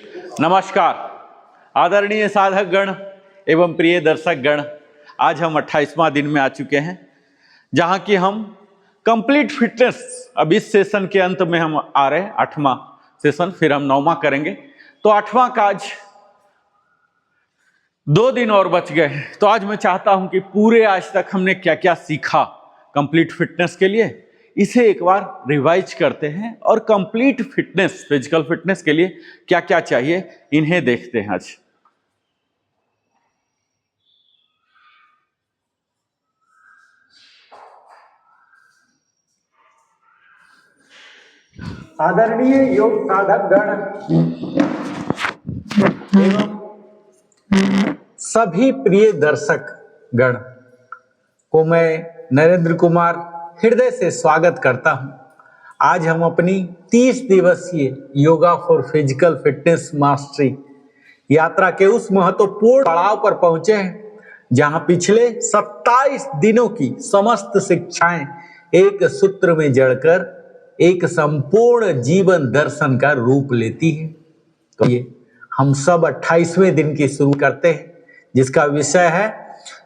नमस्कार आदरणीय साधक गण एवं प्रिय दर्शक गण, आज हम 28वां दिन में आ चुके हैं जहां कि हम कंप्लीट फिटनेस, अब इस सेशन के अंत में हम आ रहे हैं 8वां सेशन, फिर हम 9वां करेंगे। तो 8वां का आज 2 दिन और बच गए। तो आज मैं चाहता हूं कि पूरे आज तक हमने क्या क्या सीखा कंप्लीट फिटनेस के लिए, इसे एक बार रिवाइज करते हैं और कंप्लीट फिटनेस, फिजिकल फिटनेस के लिए क्या क्या चाहिए इन्हें देखते हैं आज। आदरणीय योग साधक गण एवं सभी प्रिय दर्शक गण को मैं नरेंद्र कुमार हृदय से स्वागत करता हूं। आज हम अपनी 30 दिवसीय yoga for physical fitness mastery यात्रा के उस महत्वपूर्ण पड़ाव पर पहुंचे हैं जहां पिछले 27 दिनों की समस्त शिक्षाएं एक सूत्र में जड़कर एक संपूर्ण जीवन दर्शन का रूप लेती है। तो ये हम सब 28वें दिन की शुरू करते हैं, जिसका विषय है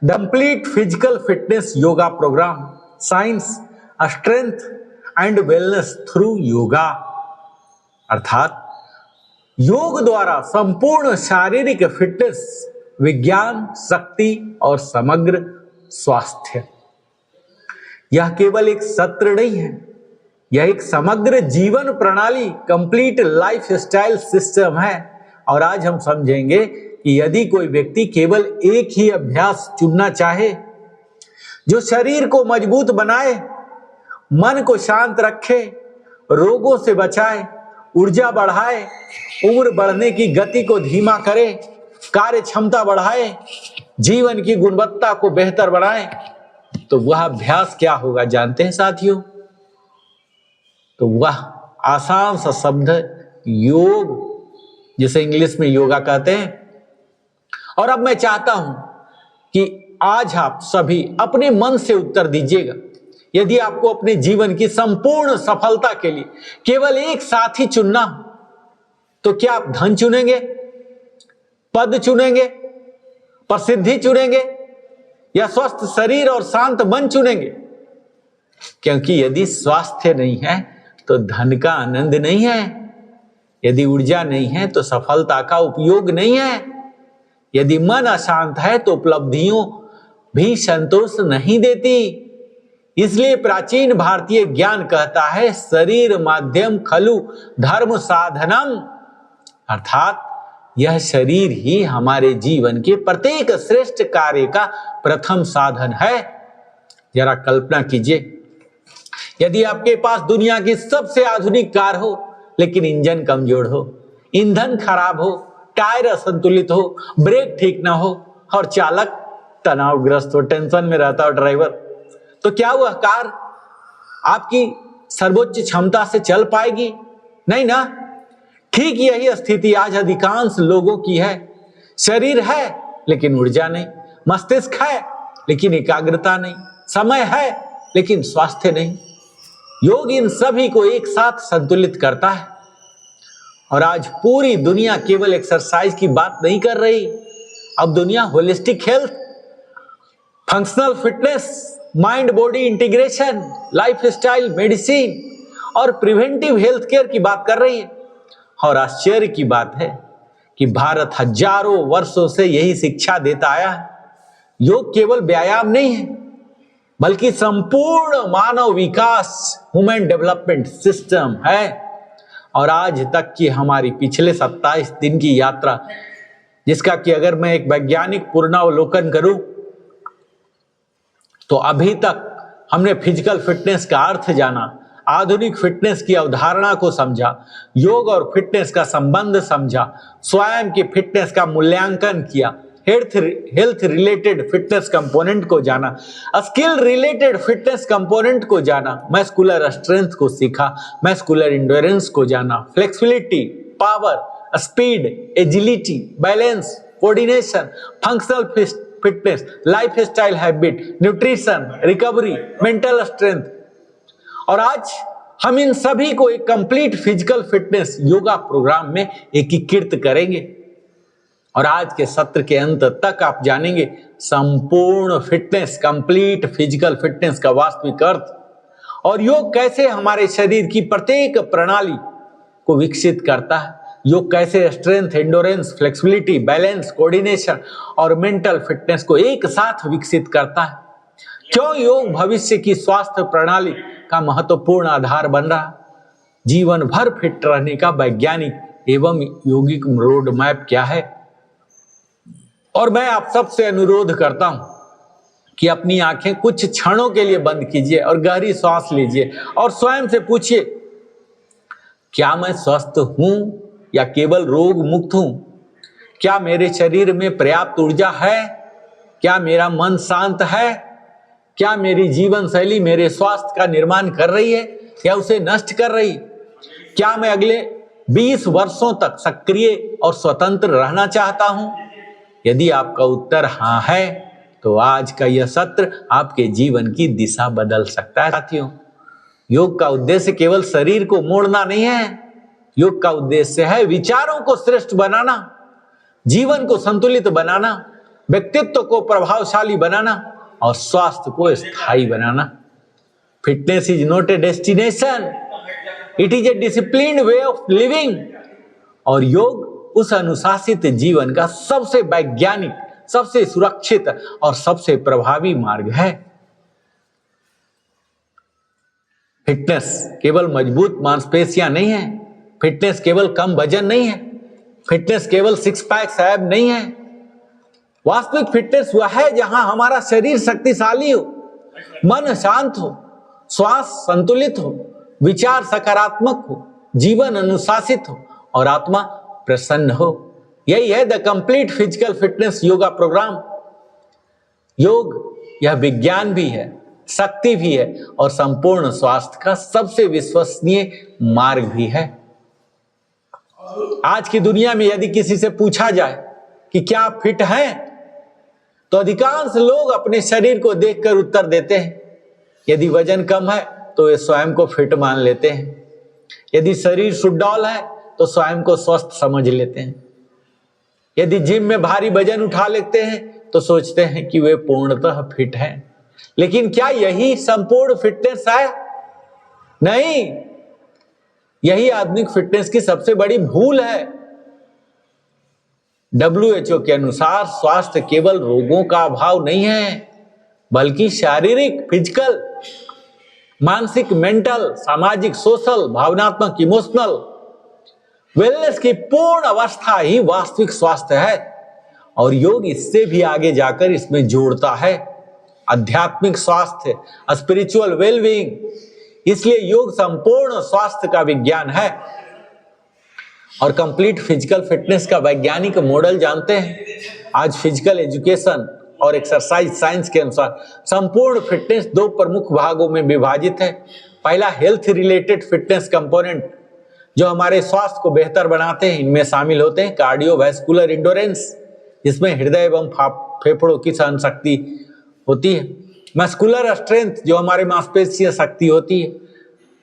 the complete physical fitness yoga program, science, strength and wellness through yoga. अर्थात योग द्वारा संपूर्ण शारीरिक फिटनेस, विज्ञान, शक्ति और समग्र स्वास्थ्य। यह केवल एक सत्र नहीं है, यह एक समग्र जीवन प्रणाली, कंप्लीट लाइफ स्टाइल सिस्टम है। और आज हम समझेंगे कि यदि कोई व्यक्ति केवल एक ही अभ्यास चुनना चाहे जो शरीर को मजबूत बनाए, मन को शांत रखे, रोगों से बचाए, ऊर्जा बढ़ाए, उम्र बढ़ने की गति को धीमा करे, कार्य क्षमता बढ़ाए, जीवन की गुणवत्ता को बेहतर बनाए, तो वह अभ्यास क्या होगा जानते हैं साथियों? तो वह आसान सा शब्द योग, जिसे इंग्लिश में योगा कहते हैं। और अब मैं चाहता हूं कि आज आप सभी अपने मन से उत्तर दीजिएगा। यदि आपको अपने जीवन की संपूर्ण सफलता के लिए केवल एक साथी चुनना हो, तो क्या आप धन चुनेंगे, पद चुनेंगे, प्रसिद्धि चुनेंगे, या स्वस्थ शरीर और शांत मन चुनेंगे? क्योंकि यदि स्वास्थ्य नहीं है तो धन का आनंद नहीं है, यदि ऊर्जा नहीं है तो सफलता का उपयोग नहीं है, यदि मन अशांत है तो उपलब्धियों भी संतोष नहीं देती। इसलिए प्राचीन भारतीय ज्ञान कहता है शरीर माध्यम खलु धर्म साधनम, अर्थात यह शरीर ही हमारे जीवन के प्रत्येक श्रेष्ठ कार्य का प्रथम साधन है। जरा कल्पना कीजिए, यदि आपके पास दुनिया की सबसे आधुनिक कार हो लेकिन इंजन कमजोर हो, ईंधन खराब हो, टायर असंतुलित हो, ब्रेक ठीक ना हो और चालक तनावग्रस्त हो, टेंशन में रहता हो ड्राइवर, तो क्या वह कार आपकी सर्वोच्च क्षमता से चल पाएगी? नहीं ना। ठीक यही स्थिति आज अधिकांश लोगों की है। शरीर है लेकिन ऊर्जा नहीं, मस्तिष्क है लेकिन एकाग्रता नहीं, समय है लेकिन स्वास्थ्य नहीं। योग इन सभी को एक साथ संतुलित करता है। और आज पूरी दुनिया केवल एक्सरसाइज की बात नहीं कर रही, अब दुनिया holistic health, functional fitness, mind body integration, life style medicine और प्रिवेंटिव हेल्थ केयर की बात कर रही है। और आश्चर्य की बात है कि भारत हजारों वर्षों से यही शिक्षा देता आया है। योग केवल व्यायाम नहीं है बल्कि संपूर्ण मानव विकास, ह्यूमन डेवलपमेंट सिस्टम है। और आज तक की हमारी पिछले 27 दिन की यात्रा, जिसका कि अगर मैं एक वैज्ञानिक पुनरावलोकन करूं तो अभी तक हमने फिजिकल फिटनेस का अर्थ जाना, आधुनिक फिटनेस की अवधारणा को समझा, योग और फिटनेस का संबंध समझा, स्वयं की फिटनेस का मूल्यांकन किया, हेल्थ रिलेटेड फिटनेस कंपोनेंट को जाना, स्किल रिलेटेड फिटनेस कंपोनेंट को जाना, मस्कुलर स्ट्रेंथ को सीखा, मस्कुलर इंड्योरेंस को जाना, flexibility, power, speed, agility, balance, coordination, functional fitness, lifestyle habit, nutrition, recovery, mental strength. और आज हम इन सभी को एक complete physical fitness yoga program में एकीकृत करेंगे और आज के सत्र के अंत तक आप जानेंगे संपूर्ण फिटनेस, कंप्लीट फिजिकल फिटनेस का वास्तविक अर्थ और योग कैसे हमारे शरीर की प्रत्येक प्रणाली को विकसित करता है। योग कैसे strength, endurance, flexibility, balance, coordination और मेंटल फिटनेस को एक साथ विकसित करता है। क्यों योग भविष्य की स्वास्थ्य प्रणाली का महत्वपूर्ण आधार बन रहा, जीवन भर फिट रहने का वैज्ञानिक एवं योगिक रोड मैप क्या है। और मैं आप सबसे अनुरोध करता हूं कि अपनी आंखें कुछ क्षणों के लिए बंद कीजिए और गहरी सांस लीजिए और स्वयं से पूछिए, क्या मैं स्वस्थ हूं या केवल रोग मुक्त हूं? क्या मेरे शरीर में पर्याप्त ऊर्जा है? क्या मेरा मन शांत है? क्या मेरी जीवन शैली मेरे स्वास्थ्य का निर्माण कर रही है या उसे नष्ट कर रही? क्या मैं अगले 20 वर्षों तक सक्रिय और स्वतंत्र रहना चाहता हूं? यदि आपका उत्तर हाँ है तो आज का यह सत्र आपके जीवन की दिशा बदल सकता है। साथियों, योग का उद्देश्य केवल शरीर को मोड़ना नहीं है, योग का उद्देश्य है विचारों को श्रेष्ठ बनाना, जीवन को संतुलित बनाना, व्यक्तित्व को प्रभावशाली बनाना और स्वास्थ्य को स्थायी बनाना। Fitness is not a destination, it is a disciplined way of living. और योग उस अनुशासित जीवन का सबसे वैज्ञानिक, सबसे सुरक्षित और सबसे प्रभावी मार्ग है। फिटनेस केवल मजबूत मांसपेशियां नहीं है, फिटनेस केवल कम वजन नहीं है, फिटनेस केवल सिक्स पैक एब नहीं है। वास्तविक फिटनेस वह है जहां हमारा शरीर शक्तिशाली हो, मन शांत हो, श्वास संतुलित हो, विचार सकारात्मक हो, जीवन अनुशासित हो और आत्मा प्रसन्न हो। यही है the complete physical fitness yoga program. योग यह विज्ञान भी है, शक्ति भी है और संपूर्ण स्वास्थ्य का सबसे विश्वसनीय मार्ग भी है। आज की दुनिया में यदि किसी से पूछा जाए कि क्या आप फिट हैं, तो अधिकांश लोग अपने शरीर को देखकर उत्तर देते हैं। यदि वजन कम है तो वे स्वयं को फिट मान लेते हैं, यदि शरीर सुडौल है तो स्वयं को स्वस्थ समझ लेते हैं, यदि जिम में भारी वजन उठा लेते हैं तो सोचते हैं कि वे पूर्णतः फिट हैं। लेकिन क्या यही संपूर्ण फिटनेस है? नहीं, यही आधुनिक फिटनेस की सबसे बड़ी भूल है। WHO के अनुसार स्वास्थ्य केवल रोगों का अभाव नहीं है, बल्कि शारीरिक, फिजिकल, मानसिक, मेंटल, सामाजिक, सोशल, भावनात्मक, इमोशनल वेलनेस की पूर्ण अवस्था ही वास्तविक स्वास्थ्य है। और योग इससे भी आगे जाकर इसमें जोड़ता है आध्यात्मिक स्वास्थ्य, स्पिरिचुअल वेलबीइंग। इसलिए योग संपूर्ण स्वास्थ्य का विज्ञान है। और कंप्लीट फिजिकल फिटनेस का वैज्ञानिक मॉडल जानते हैं? आज फिजिकल एजुकेशन और एक्सरसाइज साइंस के अनुसार संपूर्ण फिटनेस दो प्रमुख भागों में विभाजित है। पहला हेल्थ रिलेटेड फिटनेस कंपोनेंट जो हमारे स्वास्थ्य को बेहतर बनाते हैं। इनमें शामिल होते हैं कार्डियोवैस्कुलर इंडोरेंस, जिसमें हृदय एवं फेफड़ों की सहन शक्ति होती है। मस्कुलर स्ट्रेंथ जो हमारे मांसपेशीय शक्ति होती है।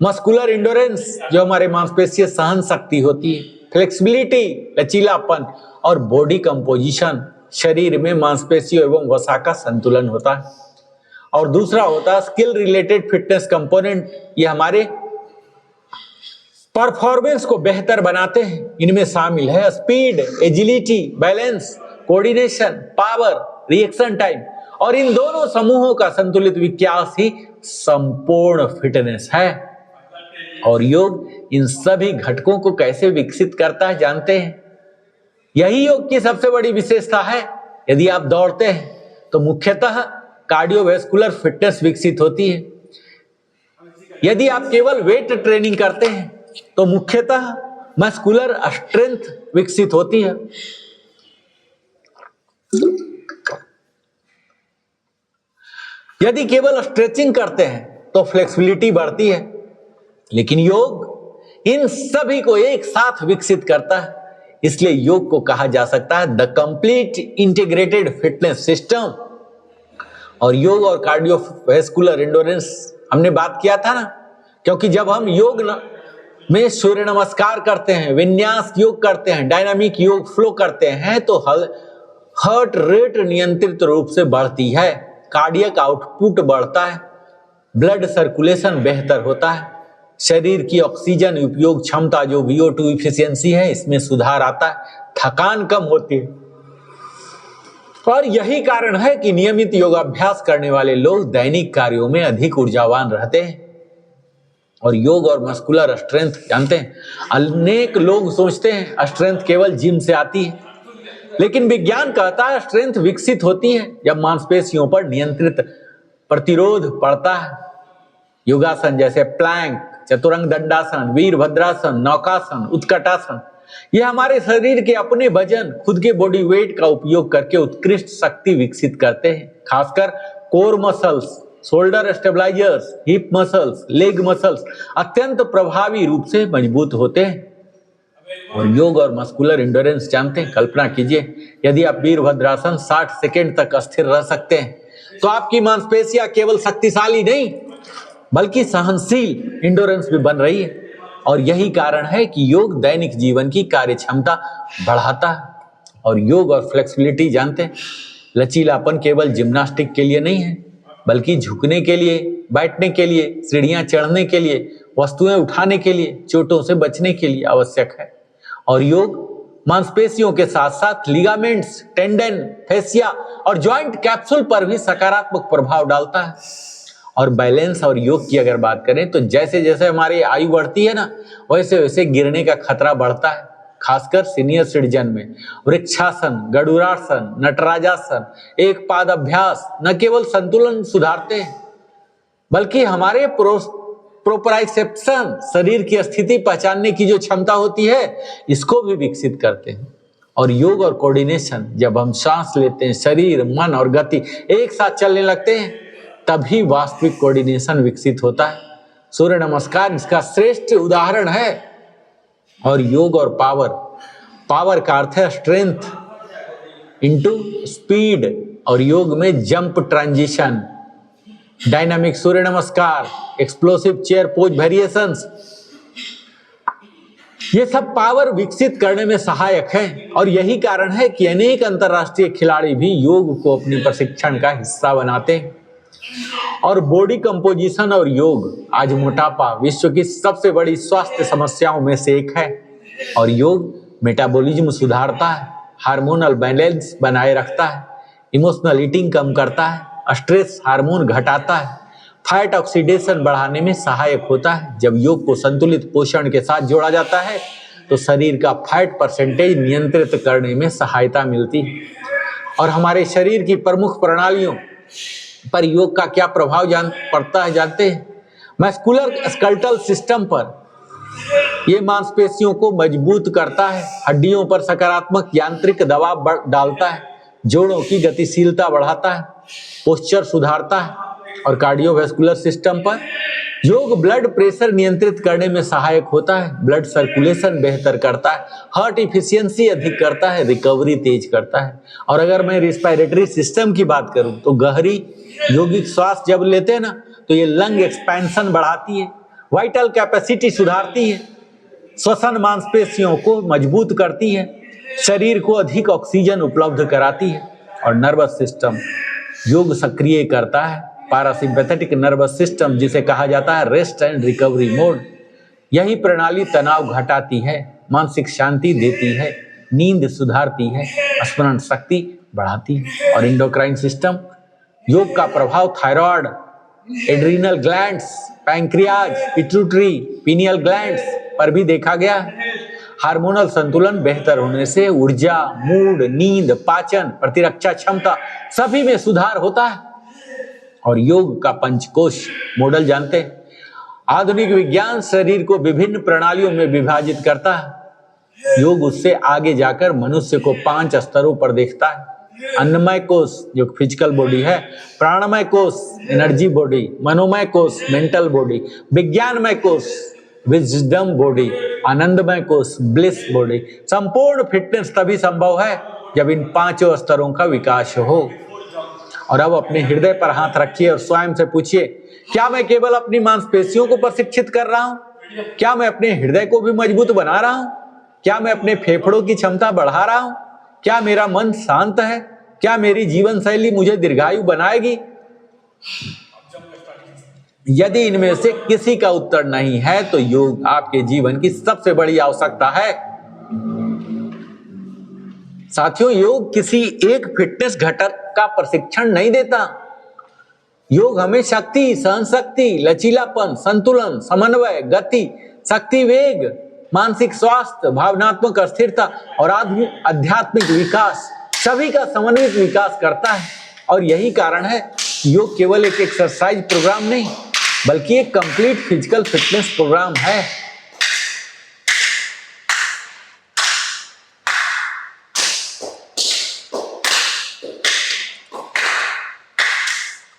मस्कुलर इंडोरेंस जो हमारे मांसपेशीय सहन शक्ति होती है। फ्लेक्सिबिलिटी लचीलापन और बॉडी कंपोजिशन शरीर में मांसपेशियों एवं वसा का संतुलन होता है। और दूसरा होता है स्किल रिलेटेड फिटनेस कंपोनेंट, ये हमारे परफॉर्मेंस को बेहतर बनाते हैं। इनमें शामिल है speed, agility, balance, coordination, power, reaction time. और इन दोनों समूहों का संतुलित विकास ही संपूर्ण फिटनेस है। और योग इन सभी घटकों को कैसे विकसित करता है जानते हैं? यही योग की सबसे बड़ी विशेषता है। यदि आप दौड़ते हैं तो मुख्यतः कार्डियोवैस्कुलर फिटनेस विकसित होती है। यदि आप केवल वेट ट्रेनिंग करते हैं तो मुख्यतः मस्कुलर स्ट्रेंथ विकसित होती है। यदि केवल स्ट्रेचिंग करते हैं तो फ्लेक्सिबिलिटी बढ़ती है। लेकिन योग इन सभी को एक साथ विकसित करता है। इसलिए योग को कहा जा सकता है the complete integrated fitness system. और योग और कार्डियोवैस्कुलर एंडोरेंस हमने बात किया था ना क्योंकि जब हम योग में सूर्य नमस्कार करते हैं, विन्यास योग करते हैं, डायनामिक योग फ्लो करते हैं, तो हार्ट रेट नियंत्रित रूप से बढ़ती है, कार्डियक आउटपुट बढ़ता है, ब्लड सर्कुलेशन बेहतर होता है, शरीर की ऑक्सीजन उपयोग क्षमता जो VO2 इफिशियंसी है इसमें सुधार आता है, थकान कम होती है। और यही कारण है कि नियमित योगाभ्यास करने वाले लोग दैनिक कार्यों में अधिक ऊर्जावान रहते हैं। और योग और मस्कुलर स्ट्रेंथ जानते हैं, अनेक लोग सोचते हैं स्ट्रेंथ केवल जिम से आती है, लेकिन विज्ञान कहता है स्ट्रेंथ विकसित होती है जब मांसपेशियों पर नियंत्रित प्रतिरोध पड़ता है। योगासन जैसे प्लैंक, चतुरंग दंडासन, वीरभद्रासन, नौकासन, उत्कटासन, ये हमारे शरीर के अपने वजन, खुद के बॉडी वेट का उपयोग करके उत्कृष्ट शक्ति विकसित करते हैं। खासकर core muscles, shoulder stabilisers, hip muscles, leg muscles अत्यंत प्रभावी रूप से मजबूत होते हैं। और योग और मस्कुलर इंडोरेंस जानते हैं, कल्पना कीजिए यदि आप वीरभद्रासन 60 सेकेंड तक अस्थिर रह सकते हैं तो आपकी मांसपेशियां केवल शक्तिशाली नहीं बल्कि सहनशील इंडोरेंस भी बन रही है। और यही कारण है कि योग दैनिक जीवन की कार्यक्षमता बढ़ाता है। और योग और फ्लेक्सिबिलिटी जानते हैं, लचीलापन केवल जिम्नास्टिक के लिए नहीं है बल्कि झुकने के लिए, बैठने के लिए, सीढ़ियां चढ़ने के लिए, वस्तुएं उठाने के लिए, चोटों से बचने के लिए आवश्यक है। और योग मांसपेशियों के साथ साथ लिगामेंट्स, टेंडन, फेसिया और जॉइंट कैप्सूल पर भी सकारात्मक प्रभाव डालता है। और बैलेंस और योग की अगर बात करें तो जैसे जैसे हमारी आयु बढ़ती है ना, वैसे वैसे गिरने का खतरा बढ़ता है, खासकर सीनियर सिटीजन में। वृक्षासन, गरुड़ासन, नटराजासन, एक पाद अभ्यास न केवल संतुलन सुधारते हैं बल्कि हमारे प्रोप्राइसेप्शन, शरीर की स्थिति पहचानने की जो क्षमता होती है, इसको भी विकसित करते हैं। और योग और कोऑर्डिनेशन, जब हम सांस लेते हैं, शरीर, मन और गति एक साथ चलने लगते हैं, तभी वास्तविक कोऑर्डिनेशन विकसित होता है। सूर्य नमस्कार इसका श्रेष्ठ उदाहरण है। और योग और पावर का अर्थ है स्ट्रेंथ इनटू स्पीड, और योग में जंप ट्रांजिशन, डायनामिक सूर्य नमस्कार, एक्सप्लोसिव चेयर पोज वेरिएशंस, ये सब पावर विकसित करने में सहायक है। और यही कारण है कि अनेक अंतरराष्ट्रीय खिलाड़ी भी योग को अपने प्रशिक्षण का हिस्सा बनाते हैं। और बॉडी कंपोजिशन और योग, आज मोटापा विश्व की सबसे बड़ी स्वास्थ्य समस्याओं में से एक है। और योग मेटाबॉलिज्म सुधारता है, हार्मोनल बैलेंस बनाए रखता है, इमोशनल ईटिंग कम करता है, स्ट्रेस हार्मोन घटाता है, फैट ऑक्सीडेशन बढ़ाने में सहायक होता है। जब योग को संतुलित पोषण के साथ जोड़ा जाता है तो शरीर का फैट परसेंटेज नियंत्रित करने में सहायता मिलती है। और हमारे शरीर की प्रमुख प्रणालियों पर योग का क्या प्रभाव पड़ता है जानते हैं? मस्कुलर स्केलेटल सिस्टम पर ये मांसपेशियों को मजबूत करता है, हड्डियों पर सकारात्मक यांत्रिक दबाव डालता है, जोड़ों की गतिशीलता बढ़ाता है, पोस्चर सुधारता है। और कार्डियोवैस्कुलर सिस्टम पर योग ब्लड प्रेशर नियंत्रित करने में सहायक होता है, ब्लड सर्कुलेशन बेहतर करता है, हार्ट इफिशियंसी अधिक करता है, रिकवरी तेज करता है। और अगर मैं रिस्पायरेटरी सिस्टम की बात करूं तो गहरी यौगिक श्वास जब लेते हैं ना तो ये लंग एक्सपेंशन बढ़ाती है, वाइटल कैपेसिटी सुधारती है, श्वसन मांसपेशियों को मजबूत करती है, शरीर को अधिक ऑक्सीजन उपलब्ध कराती है। और नर्वस सिस्टम योग सक्रिय करता है, पैरासिम्पैथेटिक नर्वस सिस्टम जिसे कहा जाता है रेस्ट एंड रिकवरी मोड। यही प्रणाली तनाव घटाती है, मानसिक शांति देती है, नींद सुधारती है, स्मरण शक्ति बढ़ाती है। और एंडोक्राइन सिस्टम, योग का प्रभाव thyroid, adrenal glands, pancreas, pituitary, pineal glands पर भी देखा गया है। हार्मोनल संतुलन बेहतर होने से ऊर्जा, मूड, नींद, पाचन, प्रतिरक्षा क्षमता सभी में सुधार होता है। और योग का पंचकोश मॉडल जानते हैं? आधुनिक विज्ञान शरीर को विभिन्न प्रणालियों में विभाजित करता है। योग उससे आगे जाकर मनुष्य को 5 स्तरों पर देखता है। अन्नमय कोश जो फिजिकल बॉडी है, प्राणमय कोश एनर्जी बॉडी, मनोमय कोश मेंटल बॉडी, विज्ञानमय कोश विजडम बॉडी, आनंदमय कोश ब्लिस बॉडी। संपूर्ण फिटनेस तभी संभव है जब इन 5 स्तरों का विकास हो। और अब अपने हृदय पर हाथ रखिए और स्वयं से पूछिए, क्या मैं केवल अपनी मांसपेशियों को प्रशिक्षित कर रहा हूं? क्या मैं अपने हृदय को भी मजबूत बना रहा हूं? क्या मैं अपने फेफड़ों की क्षमता बढ़ा रहा हूं? क्या मेरा मन शांत है? क्या मेरी जीवन शैली मुझे दीर्घायु बनाएगी? यदि इनमें से किसी का उत्तर नहीं है तो योग आपके जीवन की सबसे बड़ी आवश्यकता है। साथियों, योग किसी एक फिटनेस घटक का प्रशिक्षण नहीं देता। योग हमें शक्ति, सहनशक्ति, लचीलापन, संतुलन, समन्वय, गति, शक्ति, वेग, मानसिक स्वास्थ्य, भावनात्मक स्थिरता और आध्यात्मिक विकास सभी का समन्वित विकास करता है। और यही कारण है योग केवल एक एक्सरसाइज प्रोग्राम नहीं बल्कि एक कंप्लीट फिजिकल फिटनेस प्रोग्राम है।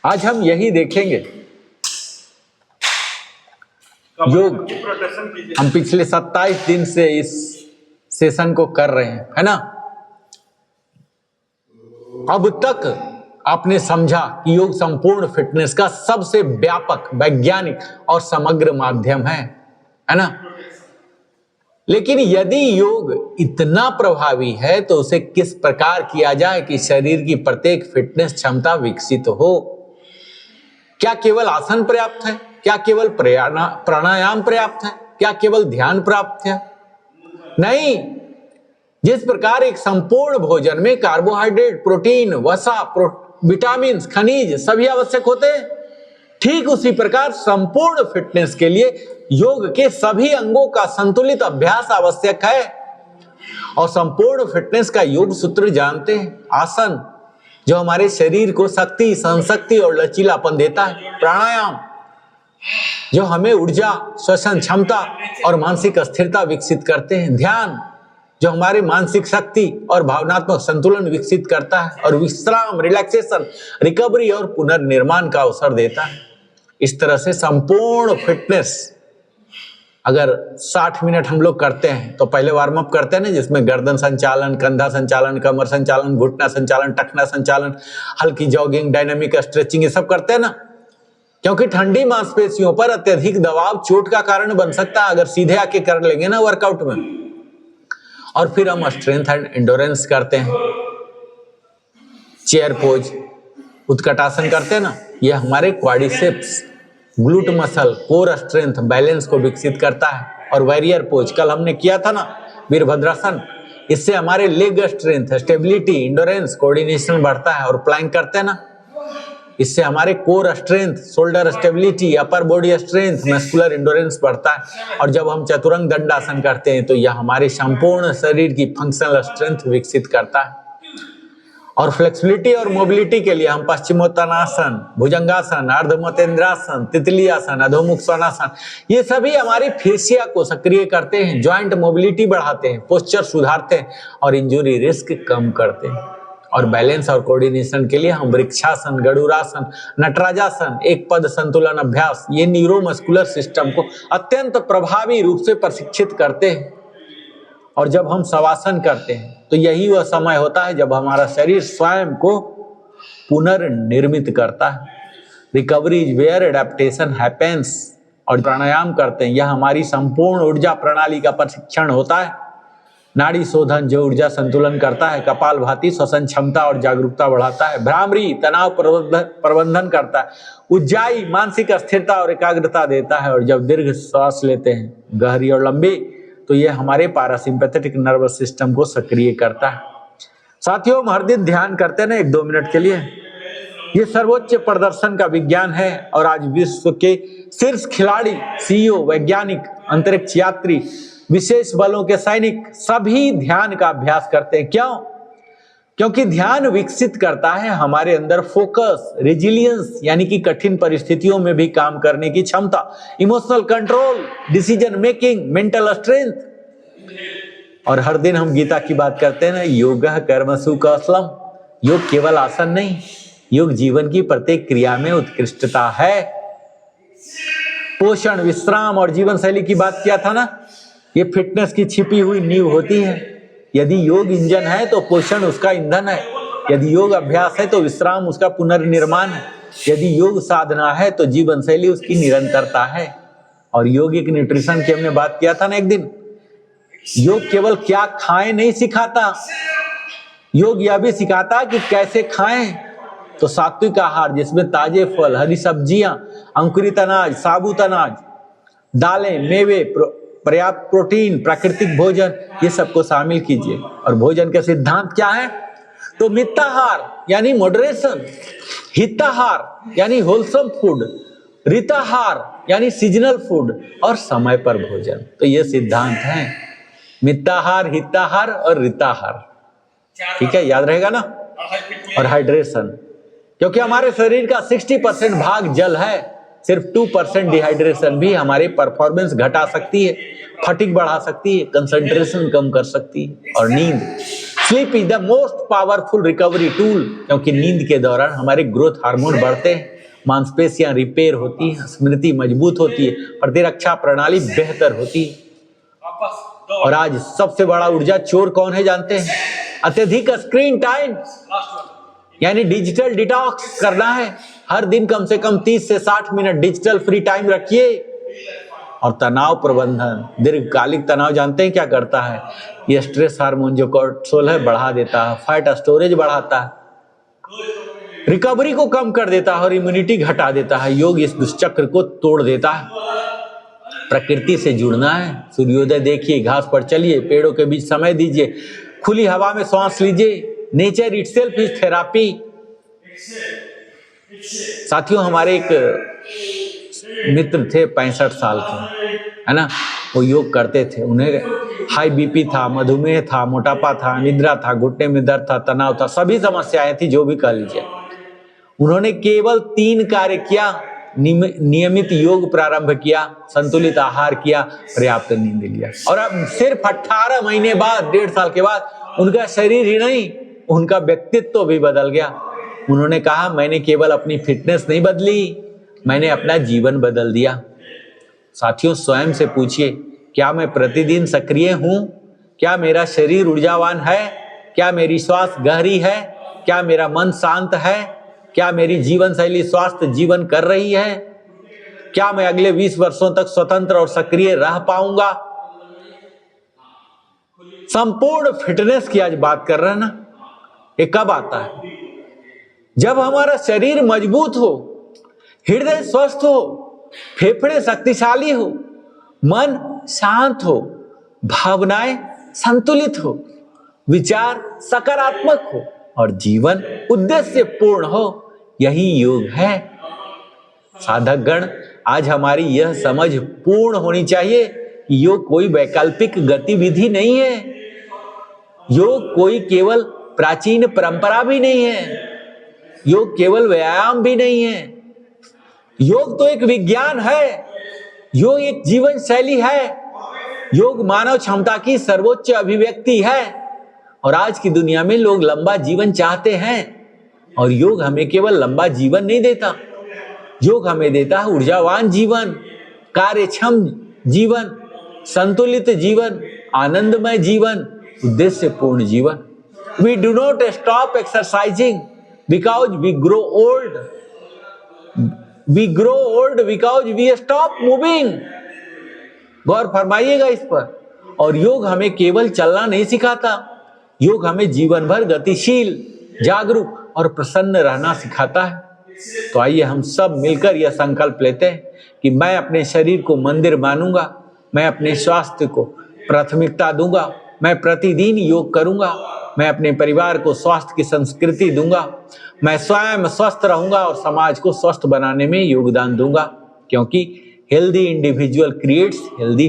आज हम यही देखेंगे। योग हम पिछले 27 दिन से इस सेशन को कर रहे हैं, है ना। अब तक आपने समझा कि योग संपूर्ण फिटनेस का सबसे व्यापक, वैज्ञानिक और समग्र माध्यम है ना। लेकिन यदि योग इतना प्रभावी है तो उसे किस प्रकार किया जाए कि शरीर की प्रत्येक फिटनेस क्षमता विकसित हो? क्या केवल आसन पर्याप्त है? क्या केवल प्राणायाम पर्याप्त है? क्या केवल ध्यान पर्याप्त है? नहीं। जिस प्रकार एक संपूर्ण भोजन में कार्बोहाइड्रेट, प्रोटीन, वसा, विटामिन, खनिज सभी आवश्यक होते हैं, ठीक उसी प्रकार संपूर्ण फिटनेस के लिए योग के सभी अंगों का संतुलित अभ्यास आवश्यक है। और संपूर्ण फिटनेस का योग सूत्र जानते हैं। आसन जो हमारे शरीर को शक्ति, सहनशक्ति और लचीलापन देता है। प्राणायाम जो हमें ऊर्जा, श्वसन क्षमता और मानसिक स्थिरता विकसित करते हैं। ध्यान जो हमारे मानसिक शक्ति और भावनात्मक संतुलन विकसित करता है। और विश्राम, रिलैक्सेशन, रिकवरी और पुनर्निर्माण का अवसर देता है। इस तरह से संपूर्ण फिटनेस अगर 60 मिनट हम लोग करते हैं तो पहले वार्म अप करते हैं ना, जिसमें गर्दन संचालन, कंधा संचालन, कमर संचालन, घुटना संचालन, टखना संचालन, हल्की जॉगिंग, डायनामिक स्ट्रेचिंग, ये सब करते हैं ना। क्योंकि ठंडी मांसपेशियों पर अत्यधिक दबाव चोट का कारण बन सकता है अगर सीधे आके कर लेंगे ना वर्कआउट में। और फिर हम स्ट्रेंथ एंड एंडोरेंस करते हैं। चेयर पोज, उत्कटासन करते हैं ना, ये हमारे quadriceps, glute muscle, core strength, balance को विकसित करता है। और वॉरियर पोज कल हमने किया था ना, वीरभद्रासन, इससे हमारे leg strength, stability, endurance, coordination बढ़ता है। और प्लैंक करते हैं ना, इससे हमारे core strength, shoulder stability, upper body strength, muscular endurance बढ़ता है। और जब हम चतुरंग दंडासन करते हैं तो यह हमारे संपूर्ण शरीर की फंक्शनल स्ट्रेंथ विकसित करता है। और फ्लेक्सिबिलिटी और मोबिलिटी के लिए हम पश्चिमोत्तानासन, भुजंगासन, अर्धमतेंद्रासन, तितली आसन, अधोमुख स्वनासन, ये सभी हमारी फेशिया को सक्रिय करते हैं, ज्वाइंट मोबिलिटी बढ़ाते हैं, पोस्चर सुधारते हैं और इंजुरी रिस्क कम करते हैं। और बैलेंस और कोऑर्डिनेशन के लिए हम वृक्षासन, गरुड़ासन, नटराजासन, एक पद संतुलन अभ्यास, ये न्यूरोमस्कुलर सिस्टम को अत्यंत प्रभावी रूप से प्रशिक्षित करते हैं। और जब हम शवासन करते हैं तो यही वह समय होता है जब हमारा शरीर स्वयं को पुनर्निर्मित करता है। Recovery is where adaptation happens. और प्राणायाम करते हैं, यह हमारी संपूर्ण ऊर्जा प्रणाली का प्रशिक्षण होता है। नाड़ी शोधन जो ऊर्जा संतुलन करता है, कपालभाति श्वसन क्षमता और जागरूकता बढ़ाता है, भ्रामरी तनाव प्रबंधन करता है, उज्जाई मानसिक स्थिरता और एकाग्रता देता है। और जब दीर्घ श्वास लेते हैं, गहरी और लंबी, तो यह हमारे पैरासिम्पैथेटिक नर्वस सिस्टम को सक्रिय करता है। साथियों, हम हर दिन ध्यान करते हैं ना 1-2 मिनट के लिए, ये सर्वोच्च प्रदर्शन का विज्ञान है। और आज विश्व के शीर्ष खिलाड़ी, सीईओ, वैज्ञानिक, अंतरिक्ष यात्री, विशेष बलों के सैनिक सभी ध्यान का अभ्यास करते हैं। क्यों? क्योंकि ध्यान विकसित करता है हमारे अंदर फोकस, रेजिलियंस यानी कि कठिन परिस्थितियों में भी काम करने की क्षमता, emotional control, decision making, mental strength. और हर दिन हम गीता की बात करते हैं ना, योगः कर्मसु कौशलम। योग केवल आसन नहीं, योग जीवन की प्रत्येक क्रिया में उत्कृष्टता है। पोषण, विश्राम और जीवन शैली की बात किया था ना, ये फिटनेस की छिपी हुई नींव होती है। यदि योग इंजन है तो पोषण उसका ईंधन है। यदि योग अभ्यास है तो विश्राम उसका पुनर्निर्माण है। यदि योग साधना है तो जीवन शैली उसकी निरंतरता है। और योगिक न्यूट्रिशन की हमने बात किया था ना एक दिन। योग केवल क्या खाएं नहीं सिखाता, योग यह भी सिखाता कि कैसे खाएं। तो सात्विक आहार जिसमें ताजे फल, हरी सब्जियां, अंकुरित अनाज, साबुत अनाज, दालें, मेवे, पर्याप्त प्रोटीन, प्राकृतिक भोजन, ये सबको शामिल कीजिए। और भोजन के सिद्धांत क्या है? तो मिताहार यानी मॉडरेशन, हिताहार यानी होलसम फूड, ऋताहार यानी सीजनल फूड, और समय पर भोजन। तो ये सिद्धांत है, मिताहार, हिताहार और ऋताहार। ठीक है, याद रहेगा ना। और हाइड्रेशन, क्योंकि हमारे शरीर का 60% भाग जल है, सिर्फ 2% डिहाइड्रेशन भी हमारी परफॉर्मेंस घटा सकती है, फटीग बढ़ा सकती है, कंसंट्रेशन कम कर सकती है। और नींद, sleep is the most powerful recovery tool, क्योंकि नींद के दौरान हमारे ग्रोथ हार्मोन बढ़ते हैं, मांसपेशियां रिपेयर होती हैं, स्मृति मजबूत होती है, प्रतिरक्षा प्रणाली बेहतर होती है। और आज सबसे बड़ा ऊर्जा चोर कौन है जानते हैं? अत्यधिक स्क्रीन टाइम, यानी डिजिटल डिटॉक्स करना है। हर दिन कम से कम 30 से 60 मिनट डिजिटल फ्री टाइम रखिए। और तनाव प्रबंधन, दीर्घकालिक तनाव जानते हैं क्या करता है? ये स्ट्रेस हार्मोन जो कोर्टिसोल है बढ़ा देता है, फैट स्टोरेज बढ़ाता है, रिकवरी को कम कर देता है और इम्यूनिटी घटा देता है। योग इस दुष्चक्र को तोड़ देता है। प्रकृति से जुड़ना है, सूर्योदय देखिए, घास पर चलिए, पेड़ों के बीच समय दीजिए, खुली हवा में सांस लीजिए। Nature itself is therapy. साथियों, हमारे एक मित्र थे 65 साल के, है ना, वो योग करते थे। उन्हें हाई बीपी था, मधुमेह था, मोटापा था, निद्रा था, घुटने में दर्द था, तनाव था, सभी समस्याएं थी, जो भी कह लीजिए। उन्होंने केवल 3 कार्य किया, नियमित योग प्रारंभ किया, संतुलित आहार किया, पर्याप्त नींद लिया। और अब सिर्फ 18 महीने बाद, 1.5 साल के बाद, उनका शरीर ही नहीं, उनका व्यक्तित्व भी बदल गया। उन्होंने कहा, मैंने केवल अपनी फिटनेस नहीं बदली, मैंने अपना जीवन बदल दिया। साथियों, स्वयं से पूछिए, क्या मैं प्रतिदिन सक्रिय हूं? क्या मेरा शरीर ऊर्जावान है? क्या मेरी श्वास गहरी है? क्या मेरा मन शांत है? क्या मेरी जीवन शैली स्वास्थ्य जीवन कर रही है? क्या मैं अगले 20 वर्षों तक स्वतंत्र और सक्रिय रह पाऊंगा? संपूर्ण फिटनेस की आज बात कर रहे हैं ना। ये कब आता है? जब हमारा शरीर मजबूत हो, हृदय स्वस्थ हो, फेफड़े शक्तिशाली हो, मन शांत हो, भावनाएं संतुलित हो, विचार सकारात्मक हो और जीवन उद्देश्य पूर्ण हो। यही योग है। साधकगण, आज हमारी यह समझ पूर्ण होनी चाहिए कि योग कोई वैकल्पिक गतिविधि नहीं है। योग कोई केवल प्राचीन परंपरा भी नहीं है। योग केवल व्यायाम भी नहीं है। योग तो एक विज्ञान है। योग एक जीवन शैली है। योग मानव क्षमता की सर्वोच्च अभिव्यक्ति है। और आज की दुनिया में लोग लंबा जीवन चाहते हैं, और योग हमें केवल लंबा जीवन नहीं देता, योग हमें देता है ऊर्जावान जीवन, कार्यक्षम जीवन, संतुलित जीवन, आनंदमय जीवन, उद्देश्यपूर्ण जीवन। We do not stop exercising because we grow old. We grow old because we stop moving. गौर फरमाइएगा इस पर। और योग हमें केवल चलना नहीं सिखाता, योग हमें जीवन भर गतिशील, जागरूक और प्रसन्न रहना सिखाता है। तो आइए हम सब मिलकर यह संकल्प लेते हैं कि मैं अपने शरीर को मंदिर मानूंगा, मैं अपने स्वास्थ्य को प्राथमिकता दूंगा, मैं प्रतिदिन योग करूंगा, मैं अपने परिवार को स्वास्थ्य की संस्कृति दूंगा, मैं स्वयं स्वस्थ रहूंगा और समाज को स्वस्थ बनाने में योगदान दूंगा। क्योंकि healthy individual creates healthy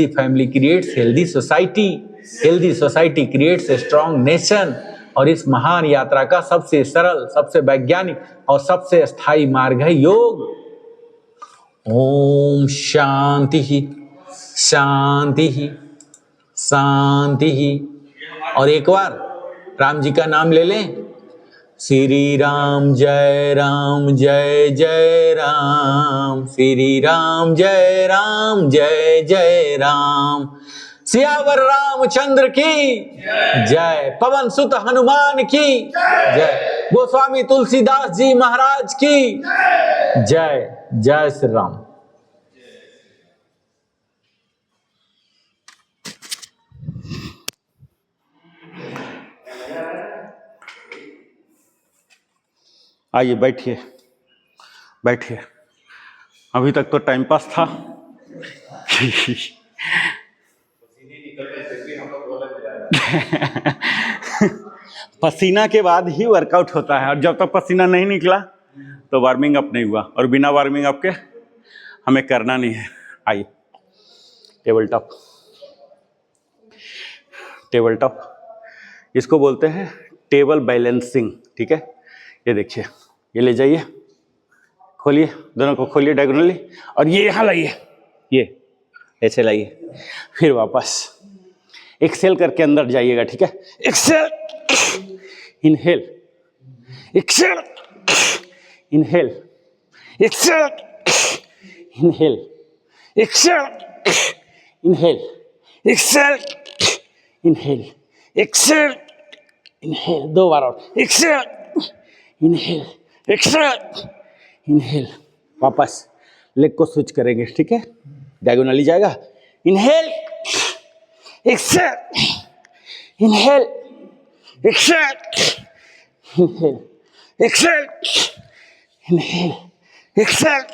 family creates healthy society creates a strong nation. और इस महान यात्रा का सबसे सरल, सबसे वैज्ञानिक और सबसे स्थायी मार्ग है योग। ओम शांति शांति शांति। और एक बार राम जी का नाम ले लें, श्री राम जय जय राम, श्री राम जय जय राम, सियावर रामचंद्र की जय, पवन सुत हनुमान की जय, गोस्वामी तुलसीदास जी महाराज की जय। जय श्री राम। आइए बैठिए, बैठिए। अभी तक तो टाइम पास था। पसीना के बाद ही वर्कआउट होता है, और जब तक पसीना नहीं निकला तो वार्मिंग अप नहीं हुआ, और बिना वार्मिंग अप के हमें करना नहीं है। आइए, टेबल टॉप। टेबल टॉप इसको बोलते हैं टेबल बैलेंसिंग, ठीक है। ये देखिए, ये ले जाइए, खोलिए, दोनों को खोलिए डायगोनली, और ये यहाँ लाइए, ये ऐसे लाइए, फिर वापस एक्सेल करके अंदर जाइएगा, ठीक है। Exhale, inhale, exhale, inhale, exhale, inhale, exhale, inhale, exhale, inhale, exhale, inhale. 2 बार और, एक्सेल, इनहेल, एक्सेल, इनहेल। वापस लेग को स्विच करेंगे, ठीक है। डायगोनली जाएगा, inhale, exhale, inhale, exhale, inhale, exhale, inhale, exhale,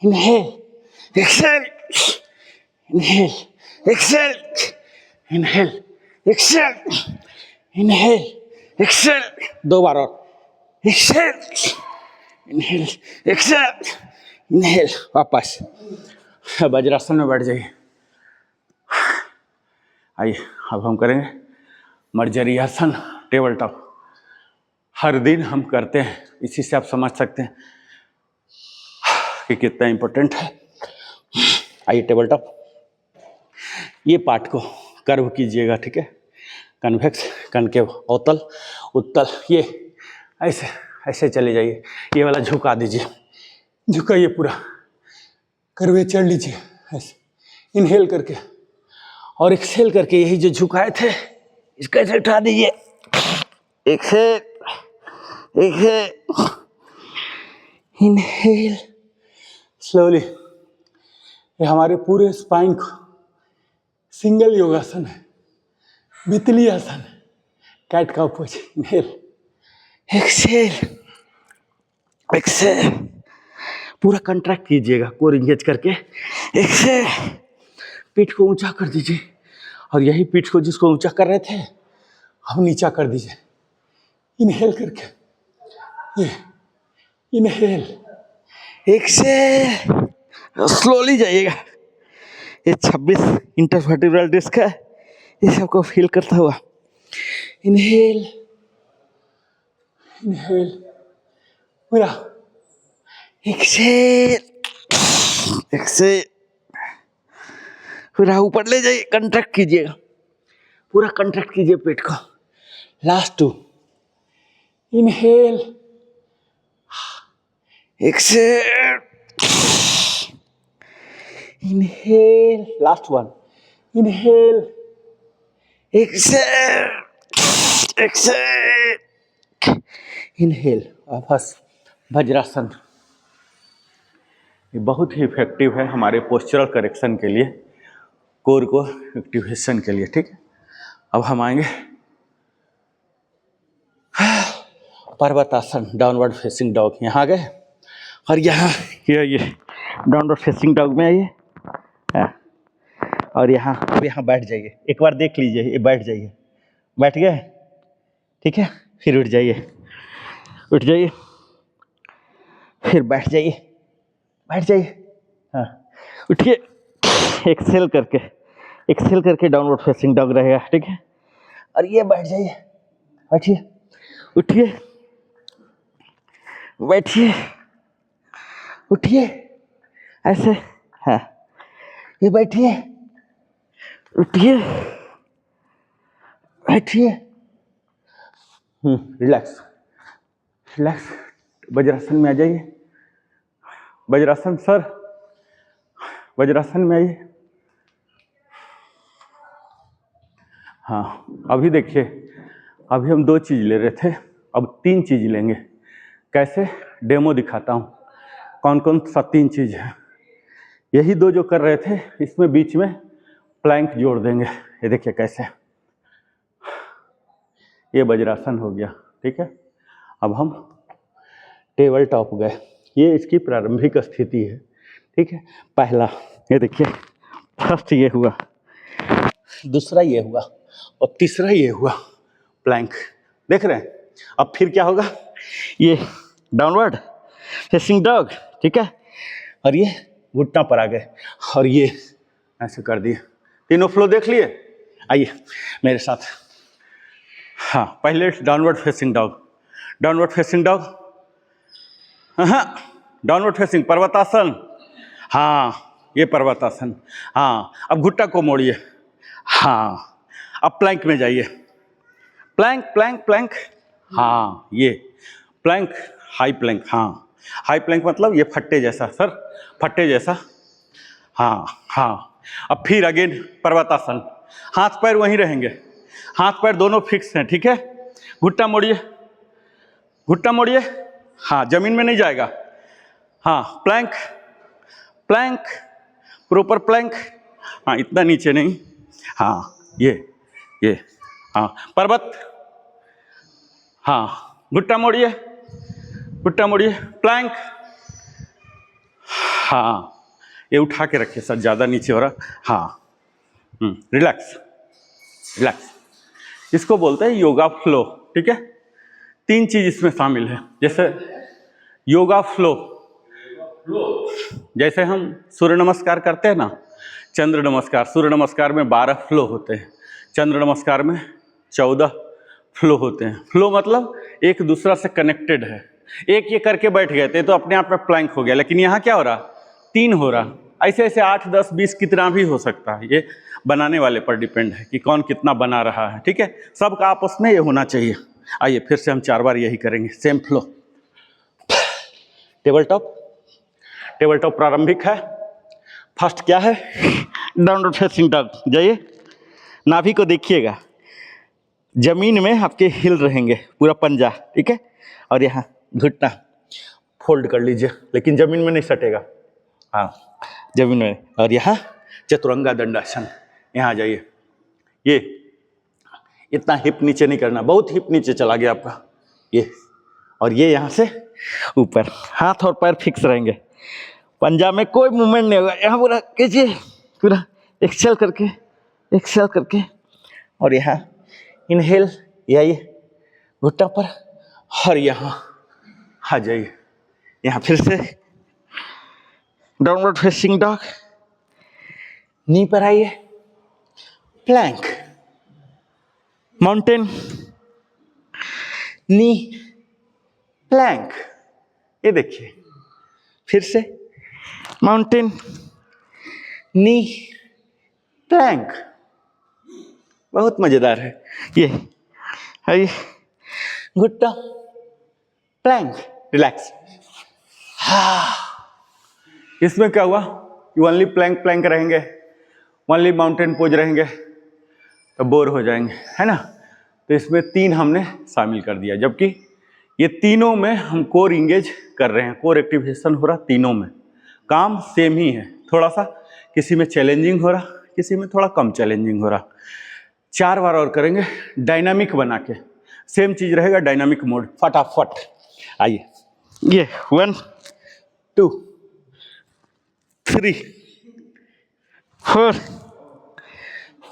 inhale, exhale, inhale, exhale, inhale, exhale, inhale, exhale. 2 बार और, एक्सेल, इनहेल, एक्सेल, इनहेल। वापस वज्रासन में बैठ जाइए। आइए, अब हम करेंगे मर्जरी आसन, टेबल टॉप। हर दिन हम करते हैं, इसी से आप समझ सकते हैं कि कितना इम्पोर्टेंट है। आइए, टेबल टॉप। ये पार्ट को कर्व कीजिएगा, ठीक है। कन्वेक्स, कनकेव, अवतल, उत्तल, ये ऐसे ऐसे चले जाइए। ये वाला झुका दीजिए, झुकाइए पूरा, कर्वेचर लीजिए ऐसे, इनहेल करके, और एक्सेल करके यही जो झुकाए थे इसको ऐसे उठा दीजिए। Exhale, exhale, inhale, slowly. ये हमारे पूरे स्पाइन को सिंगल योगासन है, बितली आसन है, cat cow pose. Inhale, exhale, exhale, पूरा कंट्रैक्ट कीजिएगा, कोर इंगेज करके। एक्सेल, पीठ को ऊंचा कर दीजिए, और यही पीठ को जिसको ऊंचा कर रहे थे हम नीचा कर दीजिए। इनहेल करके, ये इनहेल, एक्सेल, स्लोली जाइएगा। ये 26 इंटरवर्टिब्रल डिस्क है, ये सबको फील करता हुआ। इनहेल, इनहेल, पूरा, एक्सेल, एक्सेल, पूरा ऊपर ले जाइए, कंट्रैक्ट कीजिएगा, पूरा कंट्रैक्ट कीजिए पेट को। Last 2, inhale, exhale, inhale, last 1, inhale, exhale, exhale, inhale. वापस वज्रासन। ये बहुत ही इफेक्टिव है हमारे पोस्चरल करेक्शन के लिए, कोर को एक्टिवेशन के लिए, ठीक है। अब हम आएंगे पर्वतासन, डाउनवर्ड फेसिंग डॉग। यहाँ आ गए, और यहाँ ये डाउनवर्ड फेसिंग डॉग में आइए, और यहाँ अब यहाँ बैठ जाइए। एक बार देख लीजिए, ये बैठ जाइए, बैठ गए, ठीक है। फिर उठ जाइए, उठ जाइए, फिर बैठ जाइए, बैठ जाइए, हाँ, उठिए, एक्सेल करके, एक्सेल करके डाउनवर्ड फेसिंग डॉग रहेगा, ठीक है। और ये बैठ जाइए, बैठिए, उठिए, बैठिए, उठिए, ऐसे, हाँ, ये बैठिए, उठिए, बैठिए, रिलैक्स, रिलैक्स। वज्रासन में आ जाइए, वज्रासन सर, वज्रासन में आइए, हाँ, अभी देखिए, अभी हम 2 चीज़ ले रहे थे, अब 3 चीज़ लेंगे। कैसे? डेमो दिखाता हूँ कौन कौन सा 3 चीज़ है। यही 2 जो कर रहे थे, इसमें बीच में प्लैंक जोड़ देंगे। ये देखिए कैसे, ये वज्रासन हो गया, ठीक है। अब हम टेबल टॉप गए, ये इसकी प्रारंभिक स्थिति है, ठीक है। पहला ये देखिए, फर्स्ट ये हुआ, दूसरा ये हुआ और तीसरा ये हुआ प्लैंक, देख रहे हैं। अब फिर क्या होगा, ये डाउनवर्ड फेसिंग डॉग, ठीक है, और ये घुटना पर आ गए और ये ऐसे कर दिए। तीनों फ्लो देख लिए, आइए मेरे साथ। हाँ, पहले downward facing dog, downward facing dog, हाँ डाउनवर्ड फेसिंग पर्वतासन, हाँ ये पर्वतासन। हाँ, अब घुटना को मोड़िए, हाँ अब प्लैंक में जाइए, प्लैंक प्लैंक प्लैंक, हाँ ये प्लैंक, हाई प्लैंक, हाँ हाई प्लैंक मतलब ये फट्टे जैसा, सर फट्टे जैसा, हाँ हाँ। अब फिर अगेन पर्वतासन, हाथ पैर वहीं रहेंगे, हाथ पैर दोनों फिक्स हैं, ठीक है। घुटना मोड़िए, घुटना मोड़िए, हाँ जमीन में नहीं जाएगा, हाँ प्लैंक प्लैंक, प्रॉपर प्लैंक, हाँ इतना नीचे नहीं, हाँ ये हाँ पर्वत, हाँ घुटना मोड़िए, घुटना मोड़िए, प्लैंक, हाँ ये उठा के रखिए सर, ज़्यादा नीचे हो रहा, हाँ रिलैक्स रिलैक्स। इसको बोलते हैं योगा फ्लो, ठीक है। 3 चीज़ इसमें शामिल है, जैसे योगा फ्लो, जैसे हम सूर्य नमस्कार करते हैं ना, चंद्र नमस्कार, सूर्य नमस्कार में 12 फ्लो होते हैं, चंद्र नमस्कार में 14 फ्लो होते हैं। फ्लो मतलब एक दूसरा से कनेक्टेड है। एक ये करके बैठ गए थे तो अपने आप में प्लैंक हो गया, लेकिन यहाँ क्या हो रहा, 3 हो रहा। ऐसे ऐसे 8, 10, 20 कितना भी हो सकता है, ये बनाने वाले पर डिपेंड है कि कौन कितना बना रहा है, ठीक है। सबका आपस में ये होना चाहिए। आइए फिर से हम 4 बार यही करेंगे, same flow. Table top, table top प्रारंभिक है। फर्स्ट क्या है, डाउनवर्ड फेसिंग डॉग, जाइए, नाभि को देखिएगा, जमीन में आपके हिल रहेंगे, पूरा पंजा, ठीक है। और यहाँ घुटना फोल्ड कर लीजिए, लेकिन जमीन में नहीं सटेगा, हाँ जमीन में। और यहाँ चतुरंगा दंडासन, यहाँ आ जाइए, ये इतना हिप नीचे नहीं करना, बहुत हिप नीचे चला गया आपका, ये और ये यहाँ से ऊपर, हाथ और पैर फिक्स रहेंगे, पंजा में कोई मूवमेंट नहीं होगा। यहाँ पूरा कीजिए, पूरा एक्सेल करके, एक्सेल करके, और यहाँ इनहेल, ये आइए घुटना पर, और यहाँ आ जाइए, यहाँ फिर से डाउनवर्ड फेसिंग डॉग, नी पर आइए, प्लैंक, माउंटेन, नी, प्लैंक, ये देखिए, फिर से माउंटेन, नी, प्लैंक, बहुत मजेदार है ये। आइए घुटना, प्लैंक, रिलैक्स। इसमें क्या हुआ, ओनली प्लैंक प्लैंक रहेंगे, ओनली माउंटेन पोज रहेंगे तो बोर हो जाएंगे, है ना। तो इसमें 3 हमने शामिल कर दिया, जबकि ये तीनों में हम कोर इंगेज कर रहे हैं, कोर एक्टिवेशन हो रहा, तीनों में काम सेम ही है, थोड़ा सा किसी में चैलेंजिंग हो रहा, किसी में थोड़ा कम चैलेंजिंग हो रहा। 4 बार और करेंगे डायनामिक बना के, सेम चीज रहेगा, डायनामिक मोड, फटाफट। आइए, ये 1 2 3 4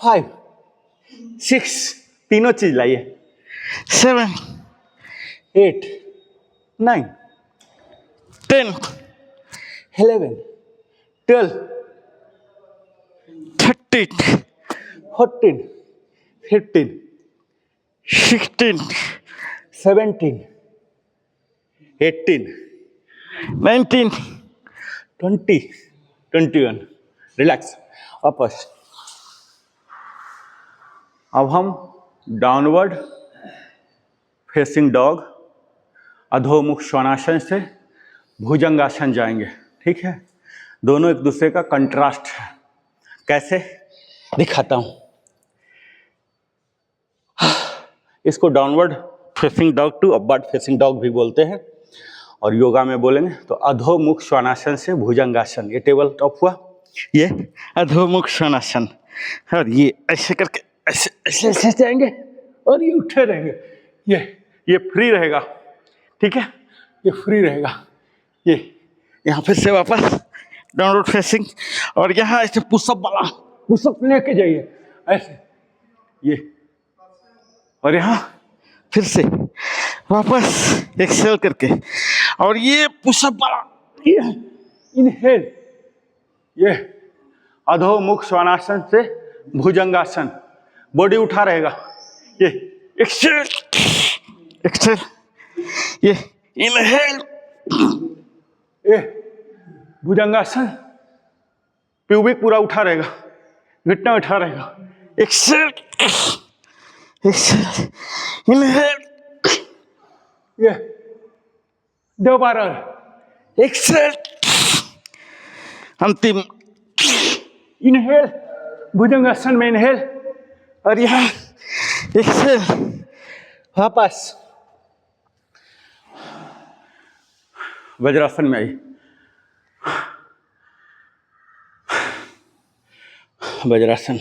5 6, तीनों चीज लाइए, 7 8 9 10 11 12 13 14 15 16 17 18 19 20 21। रिलैक्स, वापस। अब हम डाउनवर्ड फेसिंग डॉग, अधोमुख श्वानासन से भुजंगासन जाएंगे, ठीक है। दोनों एक दूसरे का कंट्रास्ट है, कैसे दिखाता हूं। इसको downward facing dog to upward facing dog भी बोलते हैं। और योगा में बोलेंगे तो अधोमुख श्वानासन से भुजंगासन, ये टेबल टॉप हुआ, ये अधोमुख श्वानासन। और ये ऐसे करके ऐसे ऐसे ऐसे जाएंगे और ये उठे रहेंगे, ये फ्री रहेगा, ठीक है, ये फ्री रहेगा। ये यहाँ फिर से वापस डाउनवर्ड फेसिंग, और यहाँ ऐसे पुशअप वाला, पुशअप लेके जाइए ऐसे, ये, और यहाँ फिर से वापस एक्सेल करके, और ये पुशअप वाला, ये इनहेल, ये अधोमुख श्वानासन से भुजंगासन, बॉडी उठा रहेगा, ये एक्सेल एक्सेल, ये इनहेल, ये भुजंगासन, प्यूबिक पूरा उठा रहेगा, घुटना उठा रहेगा, एक्सेल एक्सेल, इनहेल, ये दोबारा एक्सेल, अंतिम इनहेल, भुजंगासन में इनहेल, और यहाँ एक्सेल, वापस वज्रासन में आइए, वज्रासन,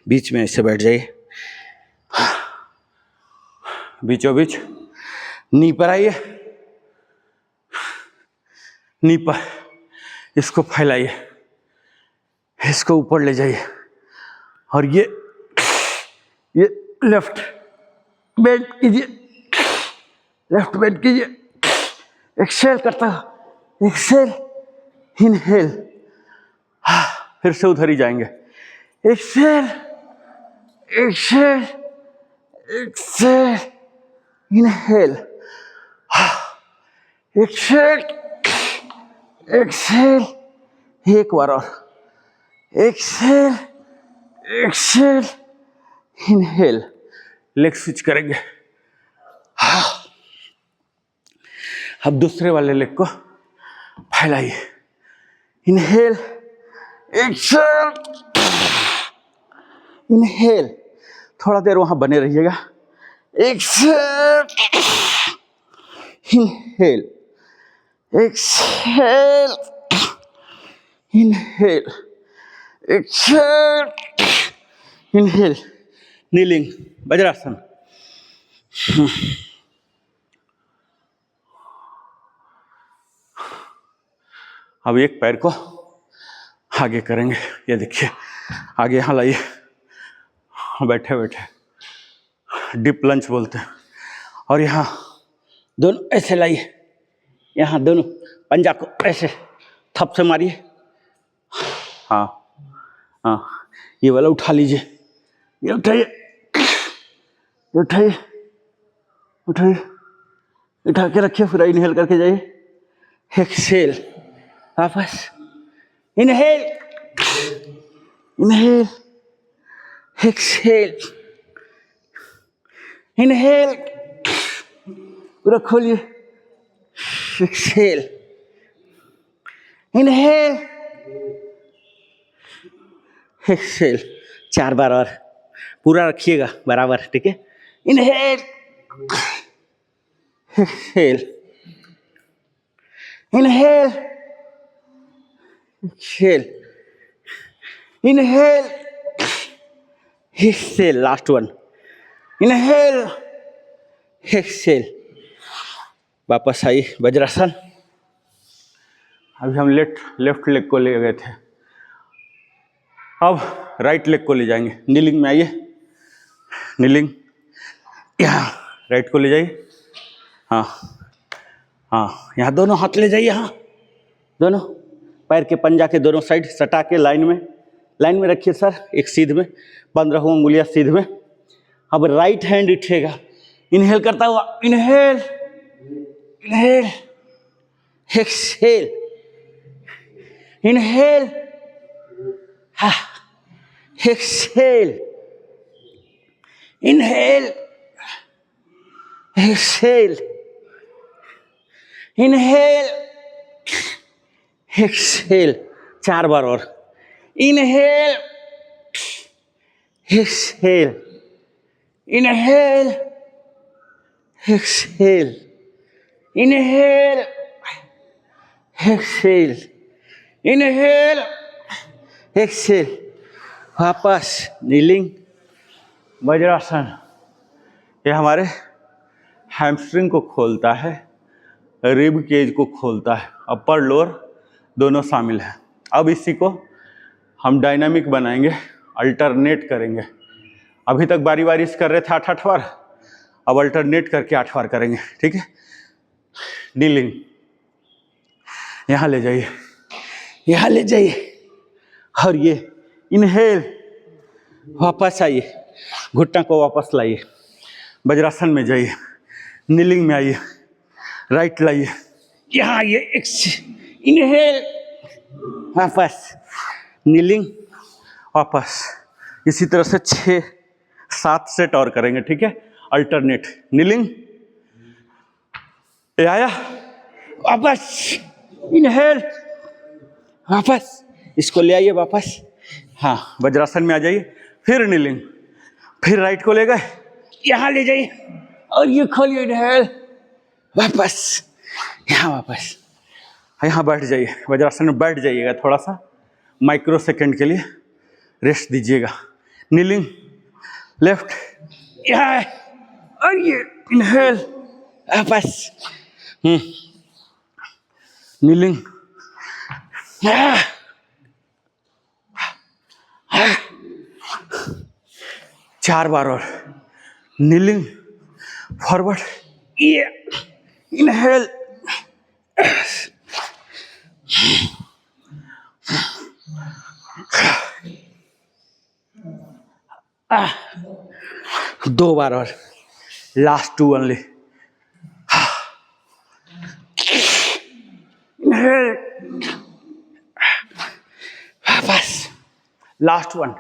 बीच में ऐसे बैठ जाइए, बीचों बीच नी पर आइए, नी पर इसको फैलाइए, इसको ऊपर ले जाइए, और ये लेफ्ट बेंड कीजिए, लेफ्ट बेंड कीजिए, एक्सेल करता, एक्सेल, इनहेल, फिर से उधर ही जाएंगे, exhale exhale exhale, inhale, exhale exhale, एक बार और, exhale exhale, inhale, leg switch करेंगे। अब दूसरे वाले लेग को फैलाइए, इनहेल एक्सेल, इनहेल, थोड़ा देर वहां बने रहिएगा, exhale, inhale, exhale, inhale, exhale, inhale, kneeling, वज्रासन। अब एक पैर को आगे करेंगे, ये देखिए, आगे यहाँ लाइए, बैठे बैठे डिप लंच बोलते हैं, और यहाँ दोनों ऐसे लाइए, यहाँ दोनों पंजा को ऐसे थप से मारिए, हाँ हाँ, ये वाला उठा लीजिए, ये उठाइए, ये उठाइए, उठाइए, उठा के रखिए, फिर इनहेल करके जाइए, एक्सेल, वापस इनहेल, इनहेल, एक्सेल, इनहेल, पूरा खोलिए, एक्सेल, इनहेल, एक्सेल, 4 बार और, पूरा रखिएगा बराबर, ठीक है, inhale, exhale, inhale, exhale, inhale, exhale, last one, inhale, exhale, वापस आई वज्रासन। अभी हम लेफ्ट लेग को ले गए थे, अब राइट लेग को ले जाएंगे, नीलिंग में आइए, नीलिंग, यहाँ राइट को ले जाइए, हाँ हाँ, यहाँ दोनों हाथ ले जाइए, यहाँ दोनों पैर के पंजा के दोनों साइड सटा के लाइन में रखिए सर, एक सीध में, 15 उंगलियां सीध में। अब राइट हैंड उठेगा, इनहेल करता हुआ, इनहेल, इनहेल, एक्सेल, इनहेल, हाँ, exhale, inhale, exhale, inhale, exhale, 4 बार और, inhale, exhale, Inhale, exhale, inhale, exhale, inhale, exhale. वापस नीलिंग वज्रासन। ये हमारे हैमस्ट्रिंग को खोलता है, रिब केज को खोलता है, अपर लोअर दोनों शामिल है। अब इसी को हम डायनामिक बनाएंगे, अल्टरनेट करेंगे। अभी तक बारी बारी से कर रहे थे 8-8 बार, अब अल्टरनेट करके 8 बार करेंगे, ठीक है। नीलिंग, यहाँ ले जाइए, यहाँ ले जाइए, और ये इनहेल, वापस आइए, घुटना को वापस लाइए, वज्रासन में जाइए, नीलिंग में आइए, राइट लाइए, यहाँ आइए, इनहेल, वापस नीलिंग, वापस। इसी तरह से 6-7 सेट और करेंगे, ठीक है। अल्टरनेट, नीलिंग, ये आया, वापस इनहेल, वापस, इसको ले आइए वापस, हाँ, वज्रासन में आ जाइए, फिर नीलिंग, फिर राइट को ले गए, यहाँ ले जाइए, और ये खोलिए, इनहेल, वापस, यहाँ वापस, यहाँ बैठ जाइए, वज्रासन में बैठ जाइएगा, थोड़ा सा माइक्रो सेकेंड के लिए रेस्ट दीजिएगा। नीलिंग, लेफ्ट, यहाँ, और ये इनहेल, वापस, नीलिंग, 4 बार और नीलिंग, फॉरवर्ड, ये इनहेल, 2 बार और, लास्ट 2 ओनली, इनहेल, वापस, लास्ट 1,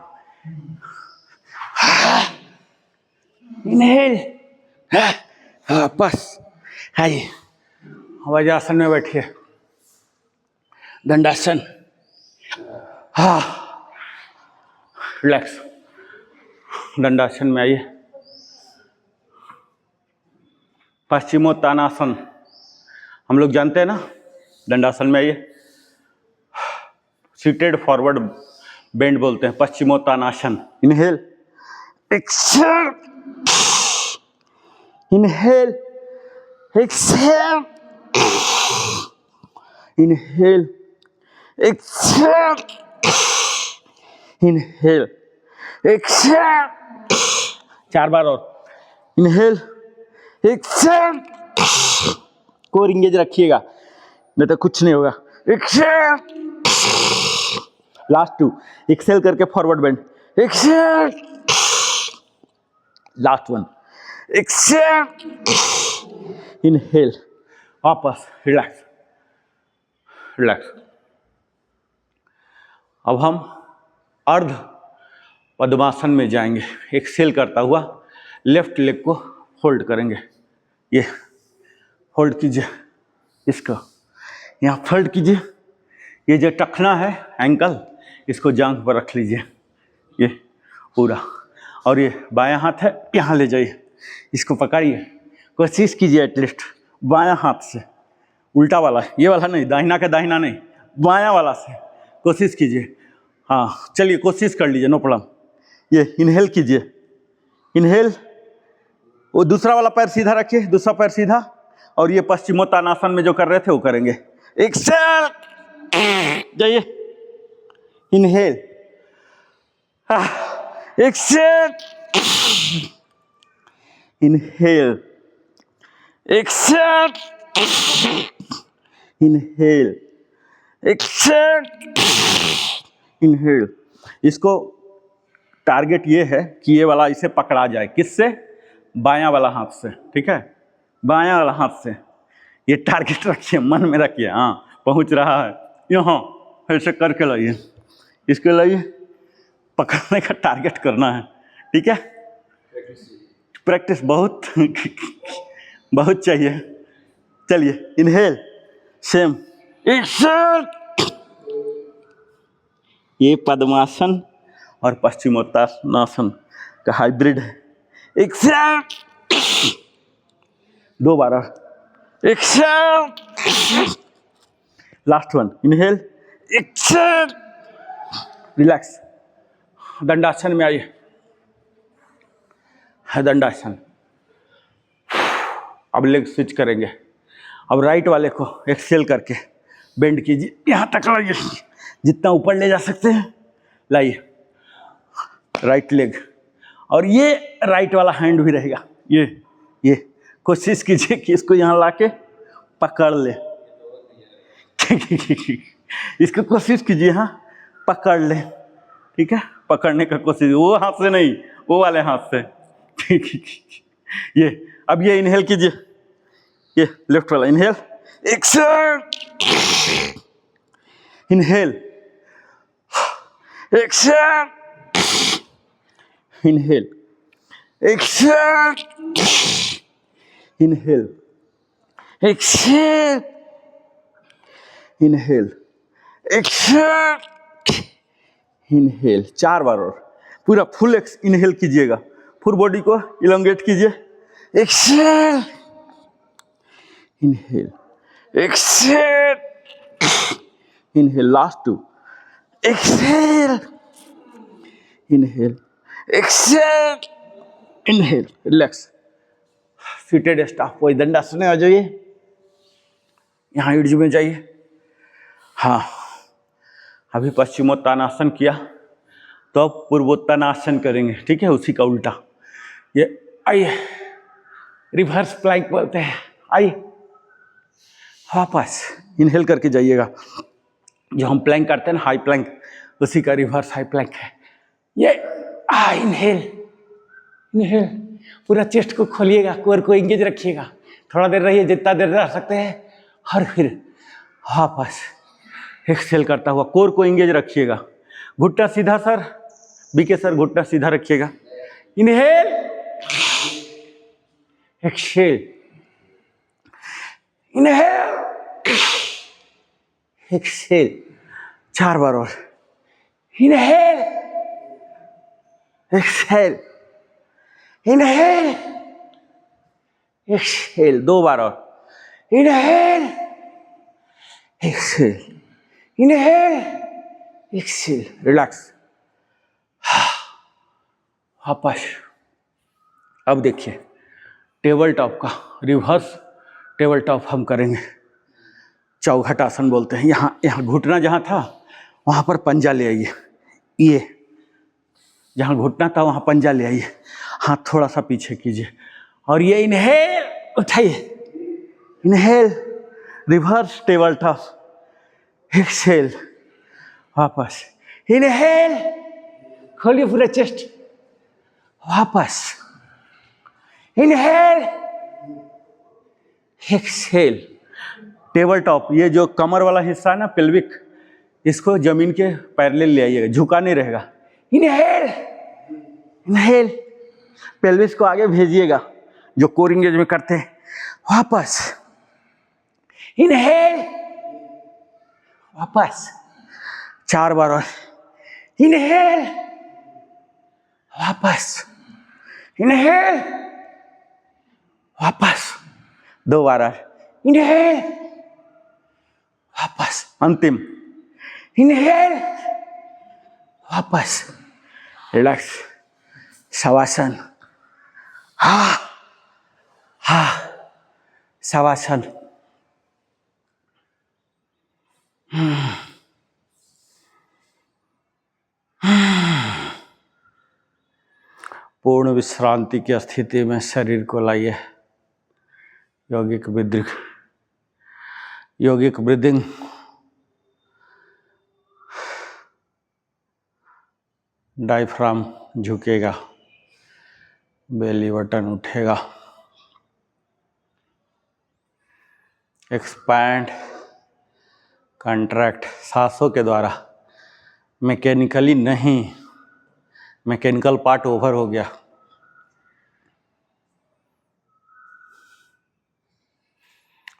इनहेल, वापस आइए, वज्रासन में बैठिए, दंडासन, हाँ, रिलैक्स, दंडासन में आइए, पश्चिमोत्तानासन हम लोग जानते हैं ना, दंडासन में आइए, सीटेड फॉरवर्ड बेंड बोलते हैं, Paschimottanasana. Inhale, exhale, inhale, exhale, inhale, exhale, inhale, exhale, 4 बार और, इनहेल, एक्सहेल, कोर इंगेज रखिएगा, नहीं तो कुछ नहीं होगा, एक्सहेल, लास्ट 2, एक्सहेल करके forward bend, exhale, last 1, exhale, inhale, वापस, रिलैक्स, रिलैक्स। अब हम अर्ध पद्मासन में जाएंगे, एक्सहेल करता हुआ लेफ्ट लेग को होल्ड करेंगे, ये होल्ड कीजिए, इसको यहाँ फोल्ड कीजिए, ये जो टखना है एंकल, इसको जांघ पर रख लीजिए, ये पूरा, और ये बायां हाथ है, यहाँ ले जाइए, इसको पकड़िए, कोशिश कीजिए एटलीस्ट बायां हाथ से, उल्टा वाला, ये वाला नहीं, दाहिना का दाहिना नहीं, बायां वाला से कोशिश कीजिए, हाँ, चलिए कोशिश कर लीजिए, नो प्रॉब्लम। ये इनहेल कीजिए, इनहेल, वो दूसरा वाला पैर सीधा रखिए, दूसरा पैर सीधा, और ये पश्चिमोत्तानासन में जो कर रहे थे वो करेंगे, एक्सहेल, जाइए, inhale, exhale, inhale, exhale, inhale, exhale, inhale. इसको टारगेट ये है कि ये वाला इसे पकड़ा जाए, किससे? बायां वाला हाथ से, ठीक है, बायां वाला हाथ से, ये टारगेट रखिए, मन में रखिए, हाँ, पहुंच रहा है, यहाँ ऐसे करके लाइए, इसके लाइए, पकड़ने का टारगेट करना है, ठीक है, प्रैक्टिस बहुत बहुत चाहिए। चलिए, इनहेल, सेम, एक्सहेल, ये पद्मासन और पश्चिमोत्तानासन का हाइब्रिड है, एक्सेल, दो बार और exhale, last one, inhale, exhale, relax. Dandasana में आइए, दंडासन। अब लेग स्विच करेंगे। अब राइट वाले को एक्सेल करके बेंड कीजिए, यहाँ तक लाइए, जितना ऊपर ले जा सकते हैं लाइए, राइट लेग। और ये राइट वाला हैंड भी रहेगा, ये कोशिश कीजिए कि इसको यहाँ लाके पकड़ ले। इसको कोशिश कीजिए, हाँ पकड़ ले, ठीक है, पकड़ने का कोशिश, वो हाथ से नहीं, वो वाले हाथ से। ये अब ये इनहेल कीजिए, ये लेफ्ट वाला inhale, exhale, inhale, exhale, inhale, exhale, inhale, exhale, inhale, exhale, inhale. 4 बार और पूरा फुल इनहेल कीजिएगा, फुल बॉडी को इलोंगेट कीजिए, exhale, inhale, exhale, inhale, last 2, exhale, inhale, exhale, inhale, relax. Seated staff, वही दंडासन में आ जाइए, यहाँ ईडज में जाइए। हाँ, अभी पश्चिमोत्तानासन किया, तो अब पूर्वोत्तानासन करेंगे, ठीक है, उसी का उल्टा। ये आइए, रिवर्स प्लैंक बोलते हैं, आइए वापस इनहेल करके जाइएगा। जो हम प्लैंक करते हैं ना, हाई प्लैंक, उसी का रिवर्स हाई प्लैंक है। ये इनहेल, इनहेल, पूरा चेस्ट को खोलिएगा, कोर को इंगेज रखिएगा, थोड़ा देर रहिए, जितना देर रह सकते हैं, और फिर वापस एक्सेल करता हुआ कोर को इंगेज रखिएगा। घुटना सीधा सर, बीके सर घुटना सीधा रखिएगा। इनहेल, एक्सेल, इनहेल, एक्सेल, 4 बार और, इनहेल, एक्सेल, इनहेल, एक्सेल, 2 बार और, inhale, exhale, inhale, exhale, relax. वापस। अब देखिए टेबल टॉप का रिवर्स टेबल टॉप हम करेंगे, चौघट आसन बोलते हैं। यहाँ घुटना जहाँ था वहाँ पर पंजा ले आइए, ये जहाँ घुटना था वहाँ पंजा ले आइए, हाथ थोड़ा सा पीछे कीजिए, और ये इनहेल उठाइए, inhale, reverse table top, exhale, वापस, इनहेल, खोलिए पूरा चेस्ट, वापस, इनहेल, एक्सेल, टेबल टॉप। ये जो कमर वाला हिस्सा है ना, पेल्विक, इसको जमीन के पैरेलल ले आइएगा, झुका नहीं रहेगा। इनहेल, इनहेल, पेल्विस को आगे भेजिएगा, जो कोर इंगेज में करते हैं, वापस, इनहेल, वापस, 4 बार और, इनहेल, वापस, इनहेल, वापस, 2 बार और, इनहेल, वापस, अंतिम, इनहेल, वापस, रिलैक्स, शवासन, शवासन। पूर्ण विश्रांति की स्थिति में शरीर को लाइए। यौगिक ब्रीदिंग। डायफ्राम झुकेगा, बेली बटन उठेगा, एक्सपैंड, कंट्रैक्ट, सांसों के द्वारा, मैकेनिकली नहीं, मैकेनिकल पार्ट ओवर हो गया।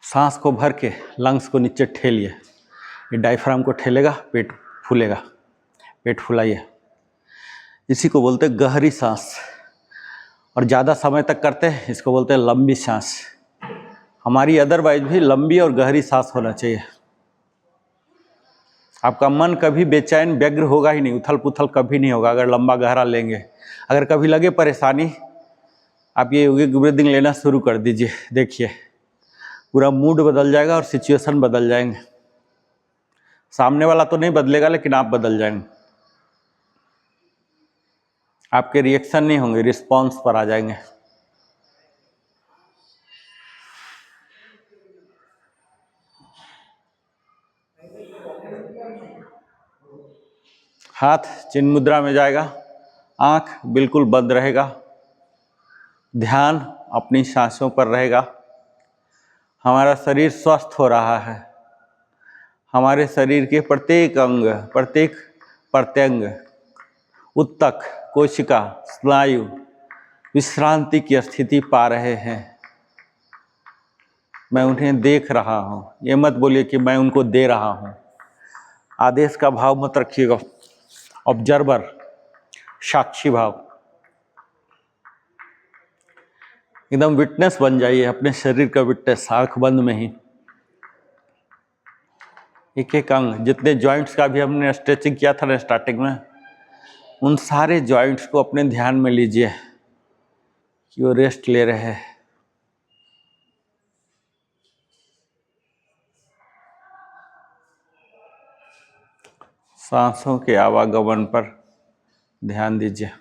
सांस को भर के लंग्स को नीचे ठेलिए, ये डायफ्राम को ठेलेगा, पेट फूलेगा, पेट फुलाइए, इसी को बोलते हैं गहरी सांस। और ज़्यादा समय तक करते हैं, इसको बोलते हैं लंबी सांस। हमारी अदरवाइज भी लंबी और गहरी सांस होना चाहिए। आपका मन कभी बेचैन व्यग्र होगा ही नहीं, उथल पुथल कभी नहीं होगा अगर लंबा गहरा लेंगे। अगर कभी लगे परेशानी, आप ये योगिक ब्रीदिंग लेना शुरू कर दीजिए, देखिए पूरा मूड बदल जाएगा और सिचुएशन बदल जाएंगे। सामने वाला तो नहीं बदलेगा, लेकिन आप बदल जाएंगे। आपके रिएक्शन नहीं होंगे, रिस्पॉन्स पर आ जाएंगे। हाथ चिन्ह मुद्रा में जाएगा, आंख बिल्कुल बंद रहेगा, ध्यान अपनी सांसों पर रहेगा। हमारा शरीर स्वस्थ हो रहा है। हमारे शरीर के प्रत्येक अंग, प्रत्येक प्रत्यंग, उत्तक, कोशिका, स्नायु विश्रांति की स्थिति पा रहे हैं। मैं उन्हें देख रहा हूँ। ये मत बोलिए कि मैं उनको दे रहा हूँ। आदेश का भाव मत रखिएगा। ऑब्जर्वर, साक्षी भाव, एकदम विटनेस बन जाइए, अपने शरीर का विटनेस, आंख बंद में ही। एक एक अंग, जितने जॉइंट्स का भी हमने स्ट्रेचिंग किया था ना स्टार्टिंग में, उन सारे जॉइंट्स को अपने ध्यान में लीजिए कि वो रेस्ट ले रहे हैं। सांसों के आवागमन पर ध्यान दीजिए।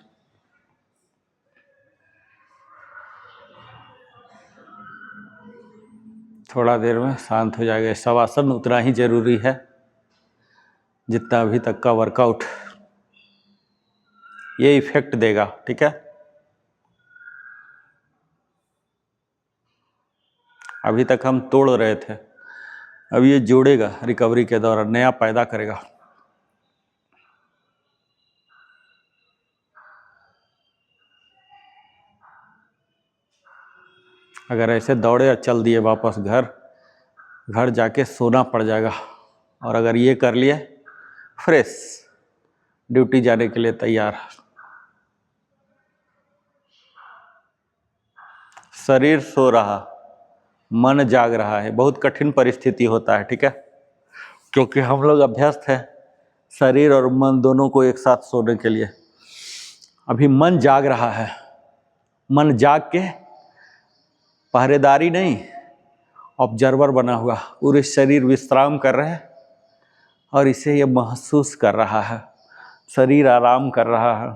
थोड़ा देर में शांत हो जाएगा। शवासन उतना ही जरूरी है जितना अभी तक का वर्कआउट। ये इफेक्ट देगा, ठीक है। अभी तक हम तोड़ रहे थे, अब ये जोड़ेगा, रिकवरी के दौरान नया पैदा करेगा। अगर ऐसे दौड़े और चल दिए वापस घर जाके सोना पड़ जाएगा। और अगर ये कर लिए, फ्रेश, ड्यूटी जाने के लिए तैयार। शरीर सो रहा, मन जाग रहा है। बहुत कठिन परिस्थिति होता है, ठीक है, क्योंकि हम लोग अभ्यस्त हैं शरीर और मन दोनों को एक साथ सोने के लिए। अभी मन जाग रहा है। मन जाग के पहरेदारी नहीं, ऑब्जर्वर बना हुआ, पूरे शरीर विश्राम कर रहे हैं और इसे ये महसूस कर रहा है। शरीर आराम कर रहा है,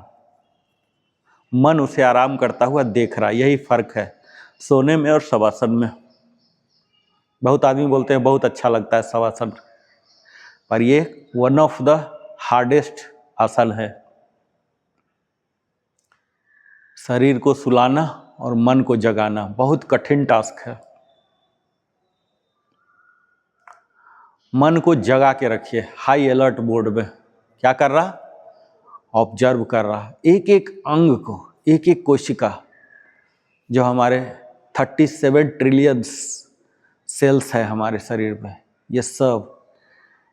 मन उसे आराम करता हुआ देख रहा है। यही फर्क है सोने में और शवासन में। बहुत आदमी बोलते हैं बहुत अच्छा लगता है शवासन, पर ये वन ऑफ द हार्डेस्ट आसन है। शरीर को सुलाना और मन को जगाना बहुत कठिन टास्क है। मन को जगा के रखिए, हाई अलर्ट मोड में। क्या कर रहा? ऑब्जर्व कर रहा, एक एक अंग को, एक एक कोशिका, जो हमारे 37 ट्रिलियन सेल्स है हमारे शरीर में, ये सब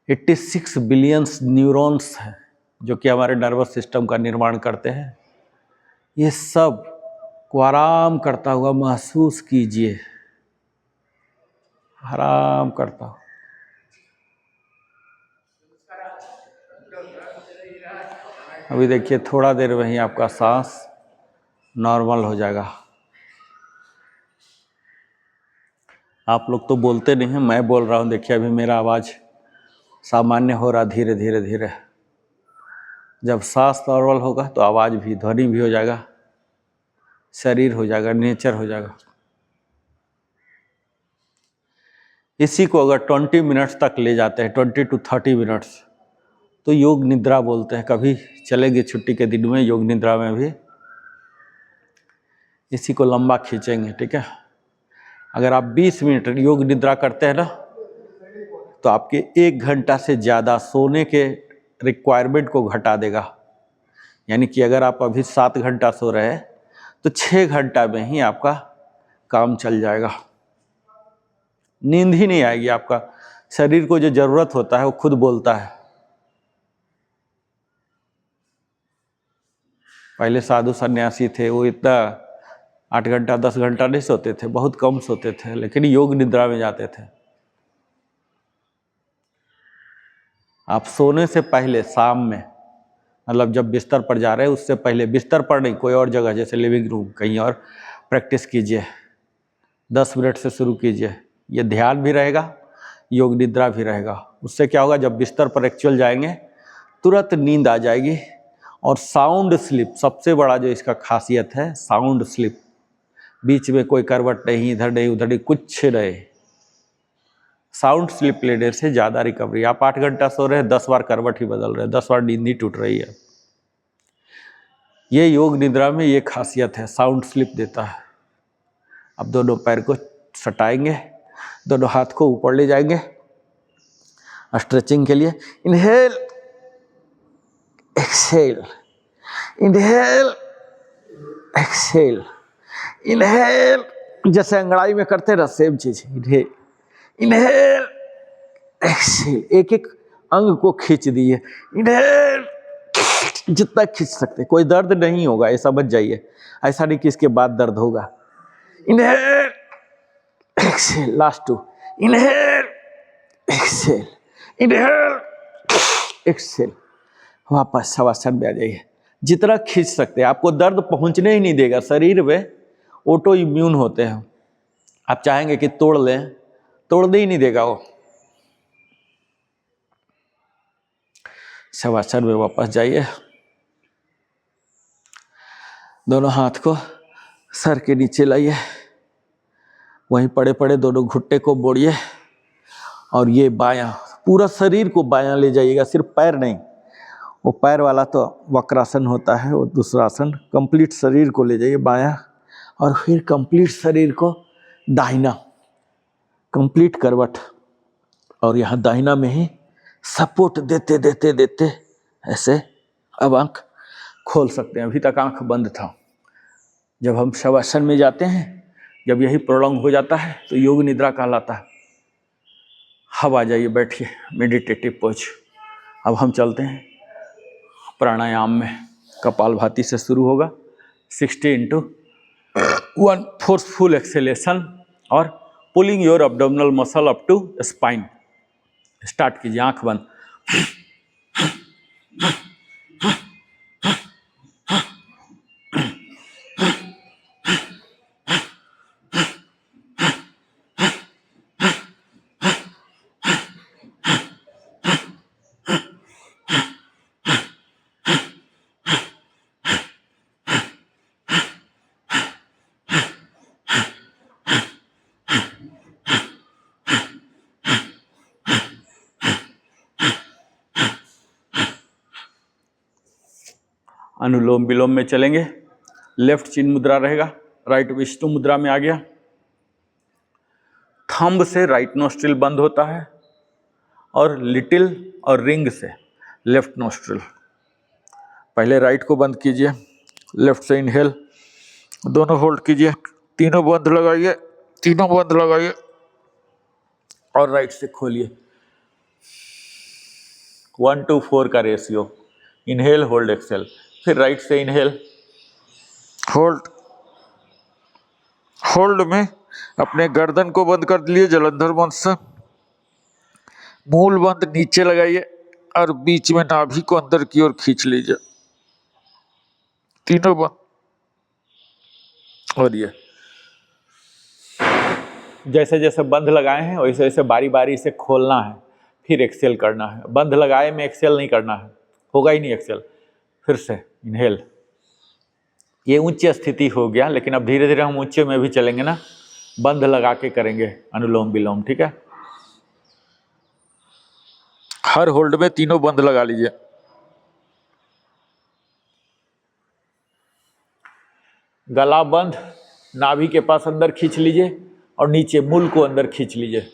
86 बिलियन न्यूरॉन्स हैं जो कि हमारे नर्वस सिस्टम का निर्माण करते हैं। ये सब को आराम करता हुआ महसूस कीजिए, आराम करता हुआ। अभी देखिए थोड़ा देर में ही आपका सांस नॉर्मल हो जाएगा। आप लोग तो बोलते नहीं हैं, मैं बोल रहा हूँ। देखिए अभी मेरा आवाज़ सामान्य हो रहा, धीरे धीरे धीरे। जब सांस नॉर्मल होगा तो आवाज़ भी, ध्वनि भी हो जाएगा, शरीर हो जाएगा, नेचर हो जाएगा। इसी को अगर 20 मिनट्स तक ले जाते हैं, 20 to 30 मिनट्स, तो योग निद्रा बोलते हैं। कभी चलेंगे छुट्टी के दिन में योग निद्रा में भी इसी को लंबा खींचेंगे, ठीक है। अगर आप 20 मिनट योग निद्रा करते हैं ना, तो आपके 1 घंटा से ज़्यादा सोने के रिक्वायरमेंट को घटा देगा। यानी कि अगर आप अभी 7 घंटा सो रहे हैं तो 6 घंटा में ही आपका काम चल जाएगा। नींद ही नहीं आएगी। आपका शरीर को जो जरूरत होता है वो खुद बोलता है। पहले साधु सन्यासी थे, वो इतना 8 घंटा 10 घंटा नहीं सोते थे, बहुत कम सोते थे, लेकिन योग निद्रा में जाते थे। आप सोने से पहले शाम में, मतलब जब बिस्तर पर जा रहे हैं उससे पहले, बिस्तर पर नहीं, कोई और जगह जैसे लिविंग रूम कहीं और, प्रैक्टिस कीजिए। 10 मिनट से शुरू कीजिए। ये ध्यान भी रहेगा, योग निद्रा भी रहेगा। उससे क्या होगा, जब बिस्तर पर एक्चुअल जाएंगे तुरंत नींद आ जाएगी। और साउंड स्लीप सबसे बड़ा जो इसका खासियत है, साउंड स्लीप। बीच में कोई करवट नहीं, इधर नहीं उधर नहीं, कुछ नहीं। साउंड स्लीप लेने से ज़्यादा रिकवरी। आप 8 घंटा सो रहे हैं, 10 बार करवट ही बदल रहे हैं, 10 बार नींद ही टूट रही है। ये योग निद्रा में ये खासियत है, साउंड स्लीप देता है। अब दोनों पैर को सटाएंगे, दोनों हाथ को ऊपर ले जाएंगे स्ट्रेचिंग के लिए। Inhale, exhale, inhale, exhale, inhale, जैसे अंगड़ाई में करते ना, सेम चीज। इनहेल, इनहेल, एक्सहेल, एक एक अंग को खींच दिए। इनहेल, जितना खींच सकते, कोई दर्द नहीं होगा, ये समझ जाइए। ऐसा नहीं कि इसके बाद दर्द होगा। Inhale, exhale, last 2, inhale, exhale, inhale, exhale, वापस शवासन में आ जाइए। जितना खींच सकते हैं, आपको दर्द पहुंचने ही नहीं देगा। शरीर में ऑटो इम्यून होते हैं, आप चाहेंगे कि तोड़ लें, तोड़ने ही नहीं देगा वो। शवासन में वापस जाइए। दोनों हाथ को सर के नीचे लाइए, वहीं पड़े पड़े दोनों घुट्टे को मोड़िए और ये बायां, पूरा शरीर को बायां ले जाइएगा, सिर्फ पैर नहीं। वो पैर वाला तो वक्रासन होता है, वो दूसरा आसन। कंप्लीट शरीर को ले जाइए बायां, और फिर कंप्लीट शरीर को दाहिना, कंप्लीट करवट। और यहाँ दाहिना में ही सपोर्ट देते देते देते ऐसे। अब आंख खोल सकते हैं, अभी तक आंख बंद था। जब हम शवासन में जाते हैं, जब यही प्रोलॉन्ग हो जाता है तो योग निद्रा कहलाता है। अब आ जाइए, बैठिए, मेडिटेटिव पोज। अब हम चलते हैं प्राणायाम में। कपालभाति से शुरू होगा, 60x1 फोर्सफुल एक्सेलेशन और pulling your abdominal muscle up to spine. Start कीजिए, आंख बंद। अनुलोम विलोम में चलेंगे। लेफ्ट चिन मुद्रा रहेगा, राइट विष्णु मुद्रा में आ गया। थंब से राइट नोस्ट्रिल बंद होता है और लिटिल और रिंग से लेफ्ट नोस्ट्रिल। पहले राइट को बंद कीजिए, लेफ्ट से इनहेल, दोनों होल्ड कीजिए, तीनों बंद लगाइए, तीनों बंद लगाइए और राइट से खोलिए। 1:4 का रेशियो। Inhale, hold, exhale. फिर राइट से इनहेल, होल्ड, होल्ड में अपने गर्दन को बंद कर लिए जलंधर वंश से। मूल बंद नीचे लगाइए और बीच में नाभि को अंदर की ओर खींच लीजिए, तीनों बंद। और ये जैसे जैसे बंद लगाए हैं वैसे वैसे बारी बारी से खोलना है, फिर एक्सेल करना है। बंद लगाए में एक्सेल नहीं करना है, होगा ही नहीं एक्सेल। फिर से इनहेल, ये उच्च स्थिति हो गया, लेकिन अब धीरे धीरे हम उच्च में भी चलेंगे ना, बंद लगा के करेंगे अनुलोम विलोम, ठीक है। हर होल्ड में तीनों बंद लगा लीजिए। गला बंद, नाभि के पास अंदर खींच लीजिए और नीचे मूल को अंदर खींच लीजिए।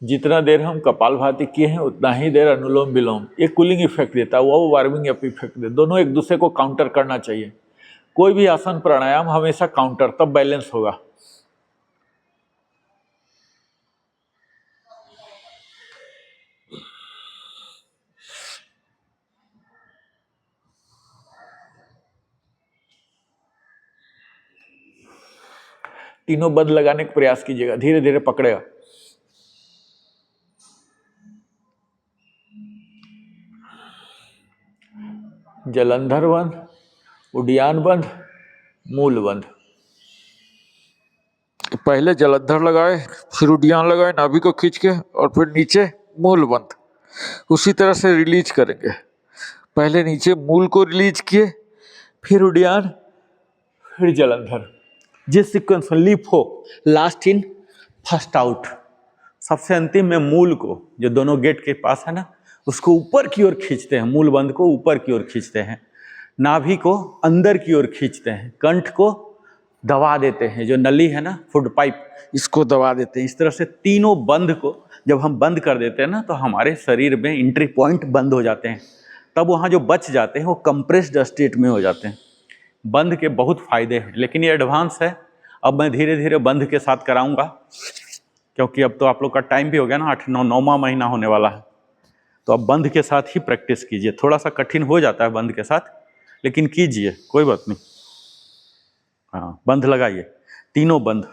जितना देर हम कपालभाति किए हैं उतना ही देर अनुलोम विलोम। ये कूलिंग इफेक्ट देता है, वो वार्मिंग अप इफेक्ट देता है। दोनों एक दूसरे को काउंटर करना चाहिए। कोई भी आसन प्राणायाम हमेशा काउंटर, तब बैलेंस होगा। तीनों बंद लगाने का प्रयास कीजिएगा, धीरे धीरे पकड़ेगा। जलंधर बंद, उडियान बंद, मूल बंद। पहले जलंधर लगाए, फिर उडियान लगाए नाभि को खींच के, और फिर नीचे मूल बंद। उसी तरह से रिलीज करेंगे। पहले नीचे मूल को रिलीज किए, फिर उडियान, फिर जलंधर। जिस सीक्वेंस में लीप हो, लास्ट इन फर्स्ट आउट। सबसे अंतिम में मूल को, जो दोनों गेट के पास है ना, उसको ऊपर की ओर खींचते हैं। मूल बंद को ऊपर की ओर खींचते हैं, नाभि को अंदर की ओर खींचते हैं, कंठ को दबा देते हैं, जो नली है ना, फूड पाइप, इसको दबा देते हैं। इस तरह से तीनों बंद को जब हम बंद कर देते हैं ना, तो हमारे शरीर में एंट्री पॉइंट बंद हो जाते हैं। तब वहाँ जो बच जाते हैं वो कंप्रेस्ड स्टेट में हो जाते हैं। बंद के बहुत फायदे हैं, लेकिन ये एडवांस है। अब मैं धीरे धीरे बंद के साथ कराऊंगा, क्योंकि अब तो आप लोग का टाइम भी हो गया ना, 8-9वां महीना होने वाला है। तो अब बंद के साथ ही प्रैक्टिस कीजिए। थोड़ा सा कठिन हो जाता है बंद के साथ, लेकिन कीजिए, कोई बात नहीं। हाँ, बंद लगाइए, तीनों बंद।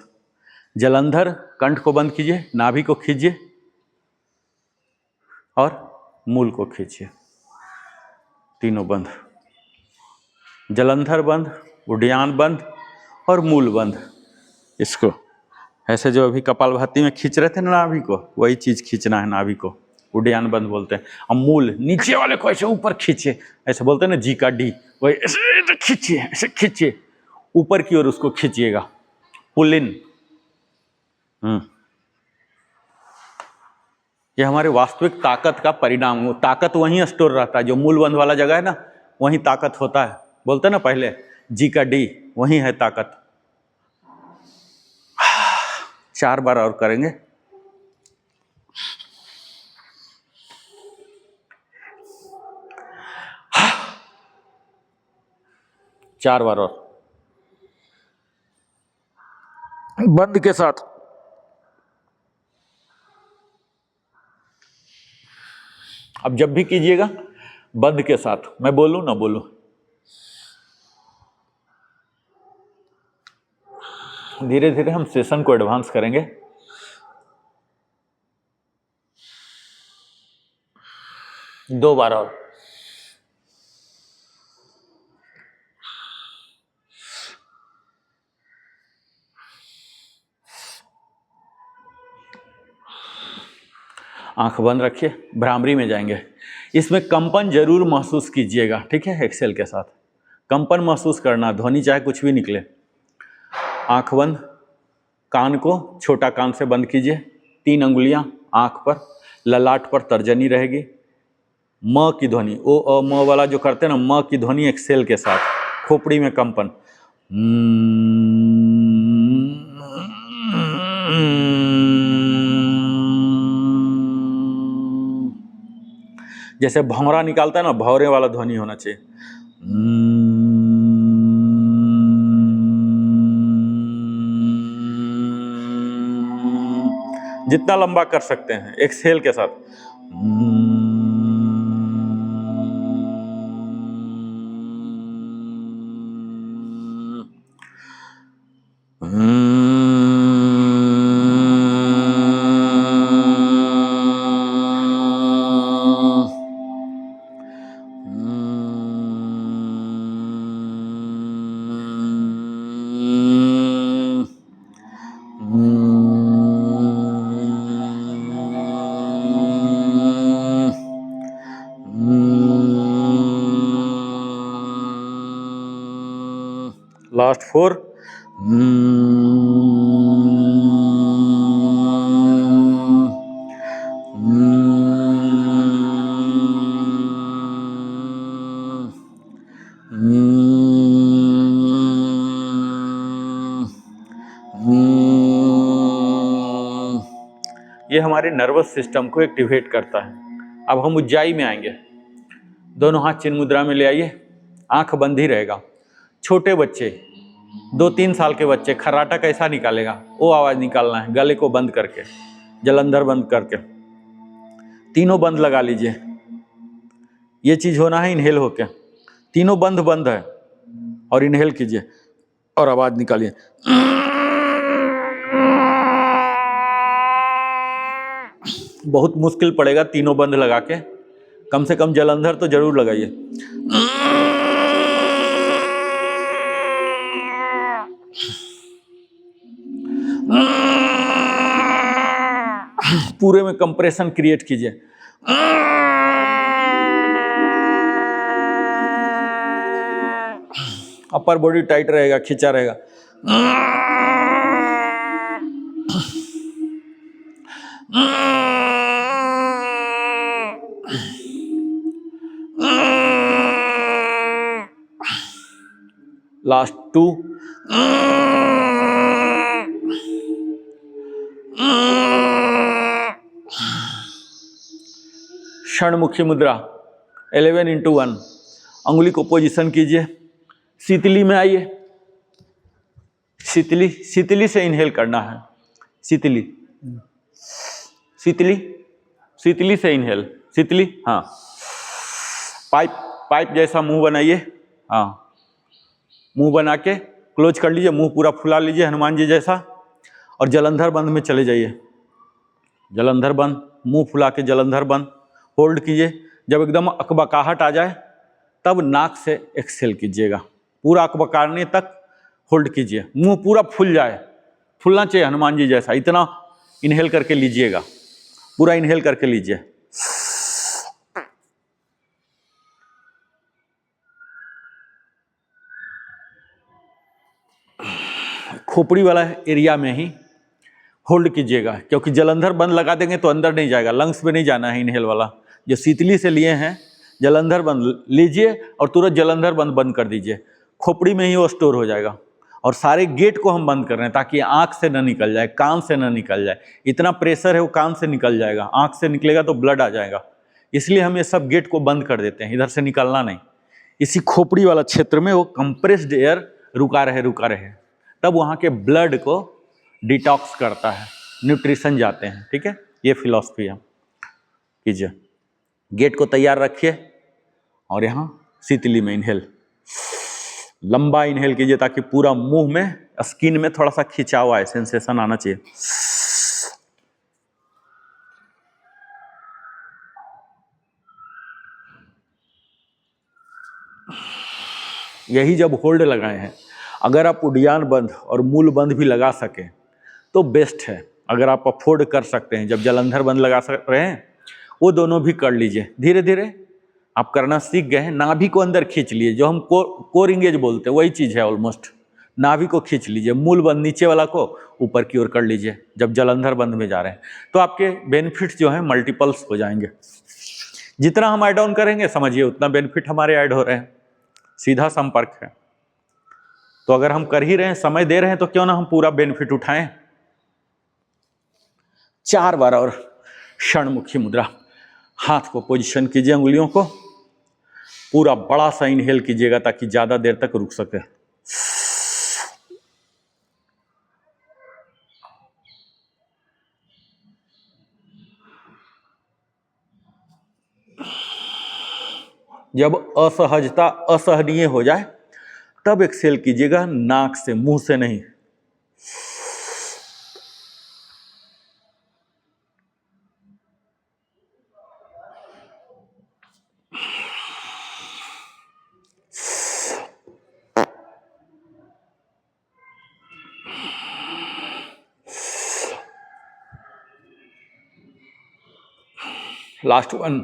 जलंधर, कंठ को बंद कीजिए, नाभि को खींचिए और मूल को खींचिए, तीनों बंद। जलंधर बंद, उडियान बंद और मूल बंद। इसको ऐसे जो अभी कपालभाति में खींच रहे थे ना नाभि को, वही चीज खींचना है नाभि को। उडियान बंद बोलते हैं। अब मूल, नीचे वाले को ऐसे ऊपर खींचे, ऐसे बोलते हैं ना जी का डी, वही ऐसे खींचिए, ऐसे खींचिए, ऊपर की ओर उसको खींचिएगा, पुल इन। ये हमारे वास्तविक ताकत का परिणाम। वो ताकत वहीं स्टोर रहता है, जो मूल बंद वाला जगह है ना, वहीं ताकत होता है। बोलते हैं ना पहले जी का डी, वहीं है ताकत। 4 बार और करेंगे। चार बार और बंद के साथ। अब जब भी कीजिएगा बंद के साथ, मैं बोलूं ना बोलूं, धीरे धीरे हम सेशन को एडवांस करेंगे। दो बार और। आंख बंद रखिए, भ्रामरी में जाएंगे। इसमें कंपन जरूर महसूस कीजिएगा, ठीक है। एक्सेल के साथ कंपन महसूस करना, ध्वनि चाहे कुछ भी निकले। आंख बंद, कान को छोटा कान से बंद कीजिए, 3 अंगुलियां आंख पर, ललाट पर तर्जनी रहेगी। म की ध्वनि, ओ अ म वाला जो करते हैं ना, म की ध्वनि एक्सेल के साथ, खोपड़ी में कंपन। जैसे भौरा निकालता है ना, भौरे वाला ध्वनि होना चाहिए। जितना लंबा कर सकते हैं एक्सहेल के साथ। लास्ट 4। ये हमारे नर्वस सिस्टम को एक्टिवेट करता है। अब हम उज्जाई में आएंगे। दोनों हाथ चिन्ह मुद्रा में ले आइए, आंख बंद ही रहेगा। छोटे बच्चे 2-3 साल के बच्चे खर्राटा कैसा निकालेगा, वो आवाज निकालना है, गले को बंद करके, जलंधर बंद करके, तीनों बंद लगा लीजिए। ये चीज होना है इनहेल होके, तीनों बंद बंद है और इनहेल कीजिए और आवाज निकालिए। बहुत मुश्किल पड़ेगा तीनों बंद लगा के, कम से कम जलंधर तो जरूर लगाइए। पूरे में कंप्रेशन क्रिएट कीजिए। अपर बॉडी टाइट रहेगा, खींचा रहेगा। लास्ट 2। षणमुखी मुद्रा 11x1। अंगुली को पोजीशन कीजिए, शीतली में आइए। शीतली, शीतली से इनहेल करना है। शीतली, शीतली, शीतली से इनहेल, शीतली। हाँ, पाइप जैसा मुंह बनाइए। हाँ, मुंह बना के क्लोज कर लीजिए, मुंह पूरा फुला लीजिए हनुमान जी जैसा, और जलंधर बंद में चले जाइए। जलंधर बंद, मुंह फुला के जलंधर बंद होल्ड कीजिए। जब एकदम अकबकाहट आ जाए तब नाक से एक्सहेल कीजिएगा, पूरा अकबकाने तक होल्ड कीजिए, मुंह पूरा फूल जाए, फूलना चाहिए हनुमान जी जैसा, इतना इनहेल करके लीजिएगा, पूरा इनहेल करके लीजिए। खोपड़ी वाला एरिया में ही होल्ड कीजिएगा, क्योंकि जलंधर बंद लगा देंगे तो अंदर नहीं जाएगा, लंग्स में नहीं जाना है इनहेल वाला। जो शीतली से लिए हैं, जलंधर बंद लीजिए और तुरंत जलंधर बंद कर दीजिए, खोपड़ी में ही वो स्टोर हो जाएगा। और सारे गेट को हम बंद कर रहे हैं ताकि आंख से न निकल जाए, कान से न निकल जाए। इतना प्रेशर है वो कान से निकल जाएगा, आंख से निकलेगा तो ब्लड आ जाएगा, इसलिए हम ये सब गेट को बंद कर देते हैं, इधर से निकलना नहीं। इसी खोपड़ी वाला क्षेत्र में वो कंप्रेस्ड एयर रुका रहे, तब वहाँ के ब्लड को डिटॉक्स करता है, न्यूट्रिशन जाते हैं। ठीक है, ये फिलॉसफी है। कीजिए, गेट को तैयार रखिए और यहाँ शीतली में इनहेल, लंबा इनहेल कीजिए ताकि पूरा मुंह में, स्किन में थोड़ा सा खिंचाव आए, सेंसेशन आना चाहिए। यही जब होल्ड लगाए हैं, अगर आप उड्डयन बंद और मूल बंद भी लगा सकें तो बेस्ट है। अगर आप अफोर्ड कर सकते हैं, जब जलंधर बंद लगा रहे हैं वो दोनों भी कर लीजिए। धीरे धीरे आप करना सीख गए हैं। नाभि को अंदर खींच लिए, जो हम कोर इंगेज बोलते हैं वही चीज़ है ऑलमोस्ट। नाभि को खींच लीजिए, मूल बंद नीचे वाला को ऊपर की ओर कर लीजिए जब जलंधर बंद में जा रहे हैं, तो आपके बेनिफिट्स जो हैं मल्टीपल्स हो जाएंगे। जितना हम ऐड ऑन करेंगे समझिए उतना बेनिफिट हमारे ऐड हो रहे हैं, सीधा संपर्क है। तो अगर हम कर ही रहे हैं, समय दे रहे हैं, तो क्यों ना हम पूरा बेनिफिट उठाएं। 4 बार और षणमुखी मुद्रा। हाथ को पोजीशन कीजिए, अंगुलियों को पूरा बड़ा सा इनहेल कीजिएगा ताकि ज्यादा देर तक रुक सके। जब असहजता असहनीय हो जाए तब एक्सहेल कीजिएगा, नाक से, मुंह से नहीं। लास्ट 1।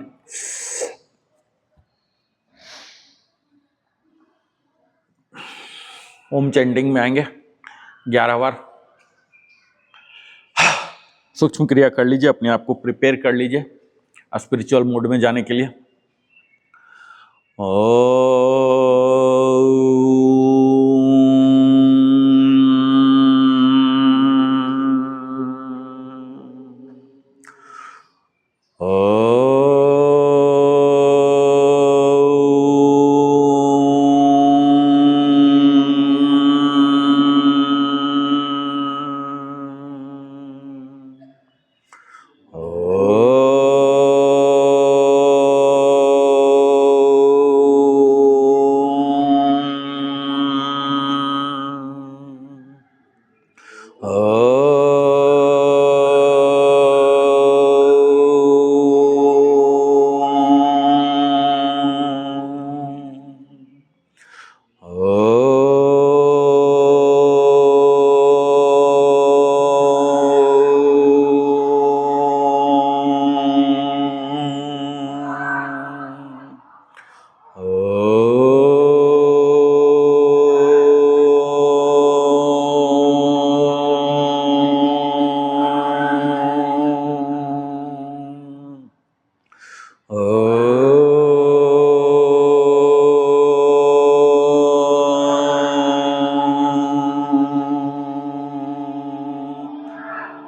ओम चैंटिंग में आएंगे 11 बार। सूक्ष्म क्रिया कर लीजिए, अपने आप को प्रिपेयर कर लीजिए स्पिरिचुअल मोड में जाने के लिए।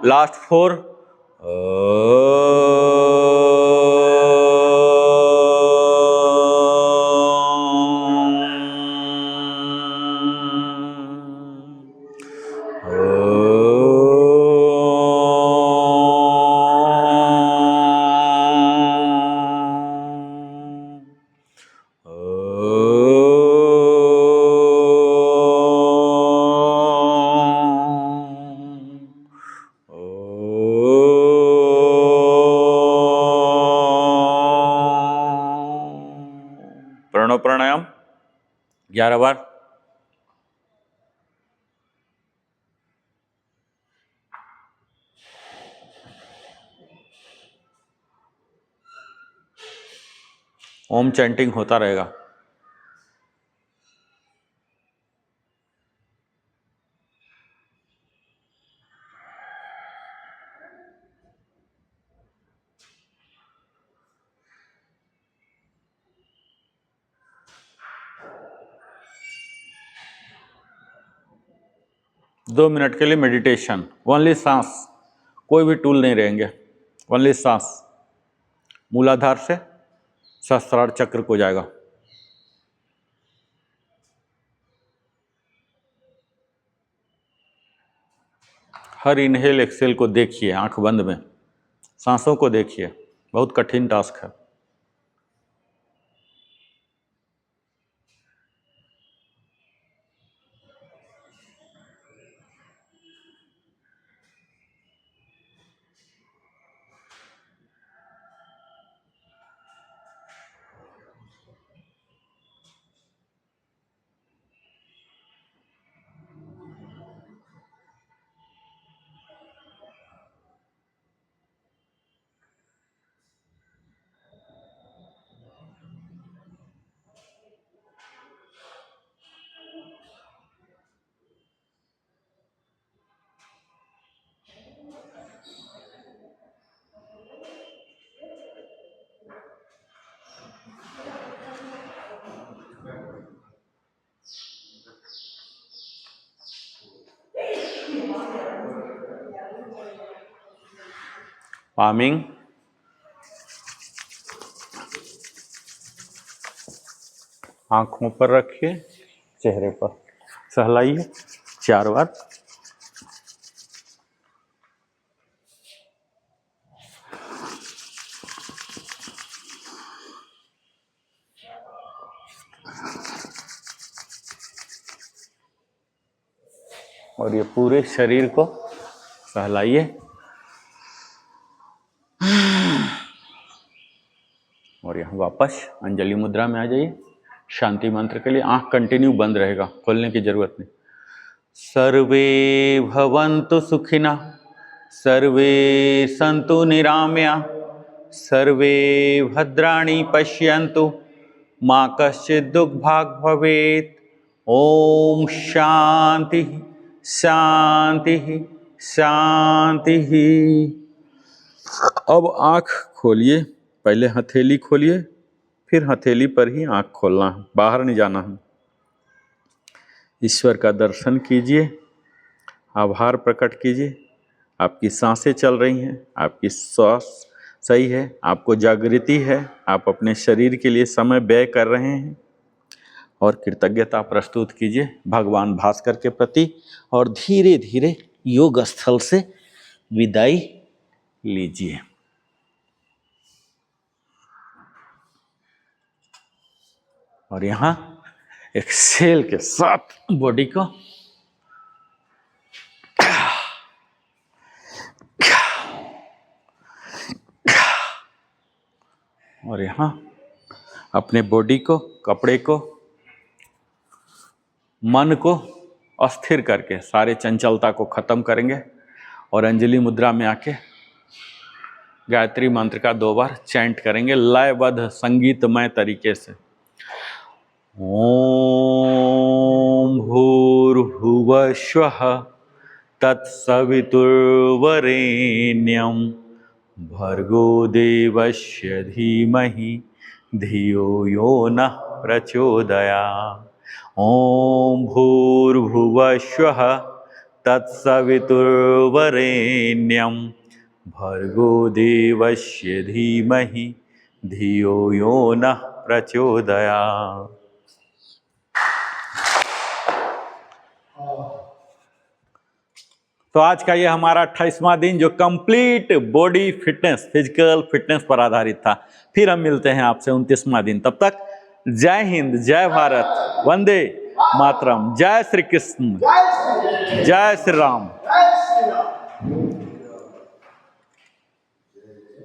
लास्ट 4 प्रणव प्राणायाम 11 बार। ओम चैंटिंग होता रहेगा। दो मिनट के लिए मेडिटेशन, ओनली सांस, कोई भी टूल नहीं रहेंगे, ओनली सांस, मूलाधार से सहस्त्रार चक्र को जाएगा। हर इनहेल एक्सेल को देखिए, आंख बंद में सांसों को देखिए, बहुत कठिन टास्क है। पामिंग, आंखों पर रखिए, चेहरे पर सहलाइए 4 बार। और ये पूरे शरीर को सहलाइए। और यहाँ वापस अंजलि मुद्रा में आ जाइए। शांति मंत्र के लिए आंख कंटिन्यू बंद रहेगा, खोलने की जरूरत नहीं। सर्वे भवन्तु सुखिनः, सर्वे सन्तु निरामया, सर्वे भद्राणि पश्यन्तु, मा कश्चित् दुःखभाग् भवेत्। ओम शांति शांति शांति। अब आंख खोलिए, पहले हथेली खोलिए, फिर हथेली पर ही आंख खोलना है, बाहर नहीं जाना है। ईश्वर का दर्शन कीजिए, आभार प्रकट कीजिए। आपकी सांसें चल रही हैं, आपकी श्वास सही है, आपको जागृति है, आप अपने शरीर के लिए समय व्यय कर रहे हैं। और कृतज्ञता प्रस्तुत कीजिए भगवान भास्कर के प्रति, और धीरे धीरे योग स्थल से विदाई लीजिए। और यहाँ एक्सेल के साथ बॉडी को और यहाँ अपने बॉडी को, कपड़े को, मन को अस्थिर करके सारे चंचलता को खत्म करेंगे और अंजलि मुद्रा में आके गायत्री मंत्र का 2 बार चैंट करेंगे लयबद्ध संगीतमय तरीके से। ओम भूर्भुवः स्वः तत्सवितुर्वरेण्यं भर्गो देवस्य धीमहि धियो यो नः प्रचोदयात्। ओम भूर्भुवः स्वः तत्सवितुर्वरेण्यं भर्गो देवस्य धीमहि धियो यो नः प्रचोदयात्। तो आज का ये हमारा 28वां दिन जो complete body fitness, physical fitness पर आधारित था। फिर हम मिलते हैं आपसे 29वां दिन। तब तक जय हिंद, जय भारत, वंदे मातरम, जय श्री कृष्ण, जय श्री राम।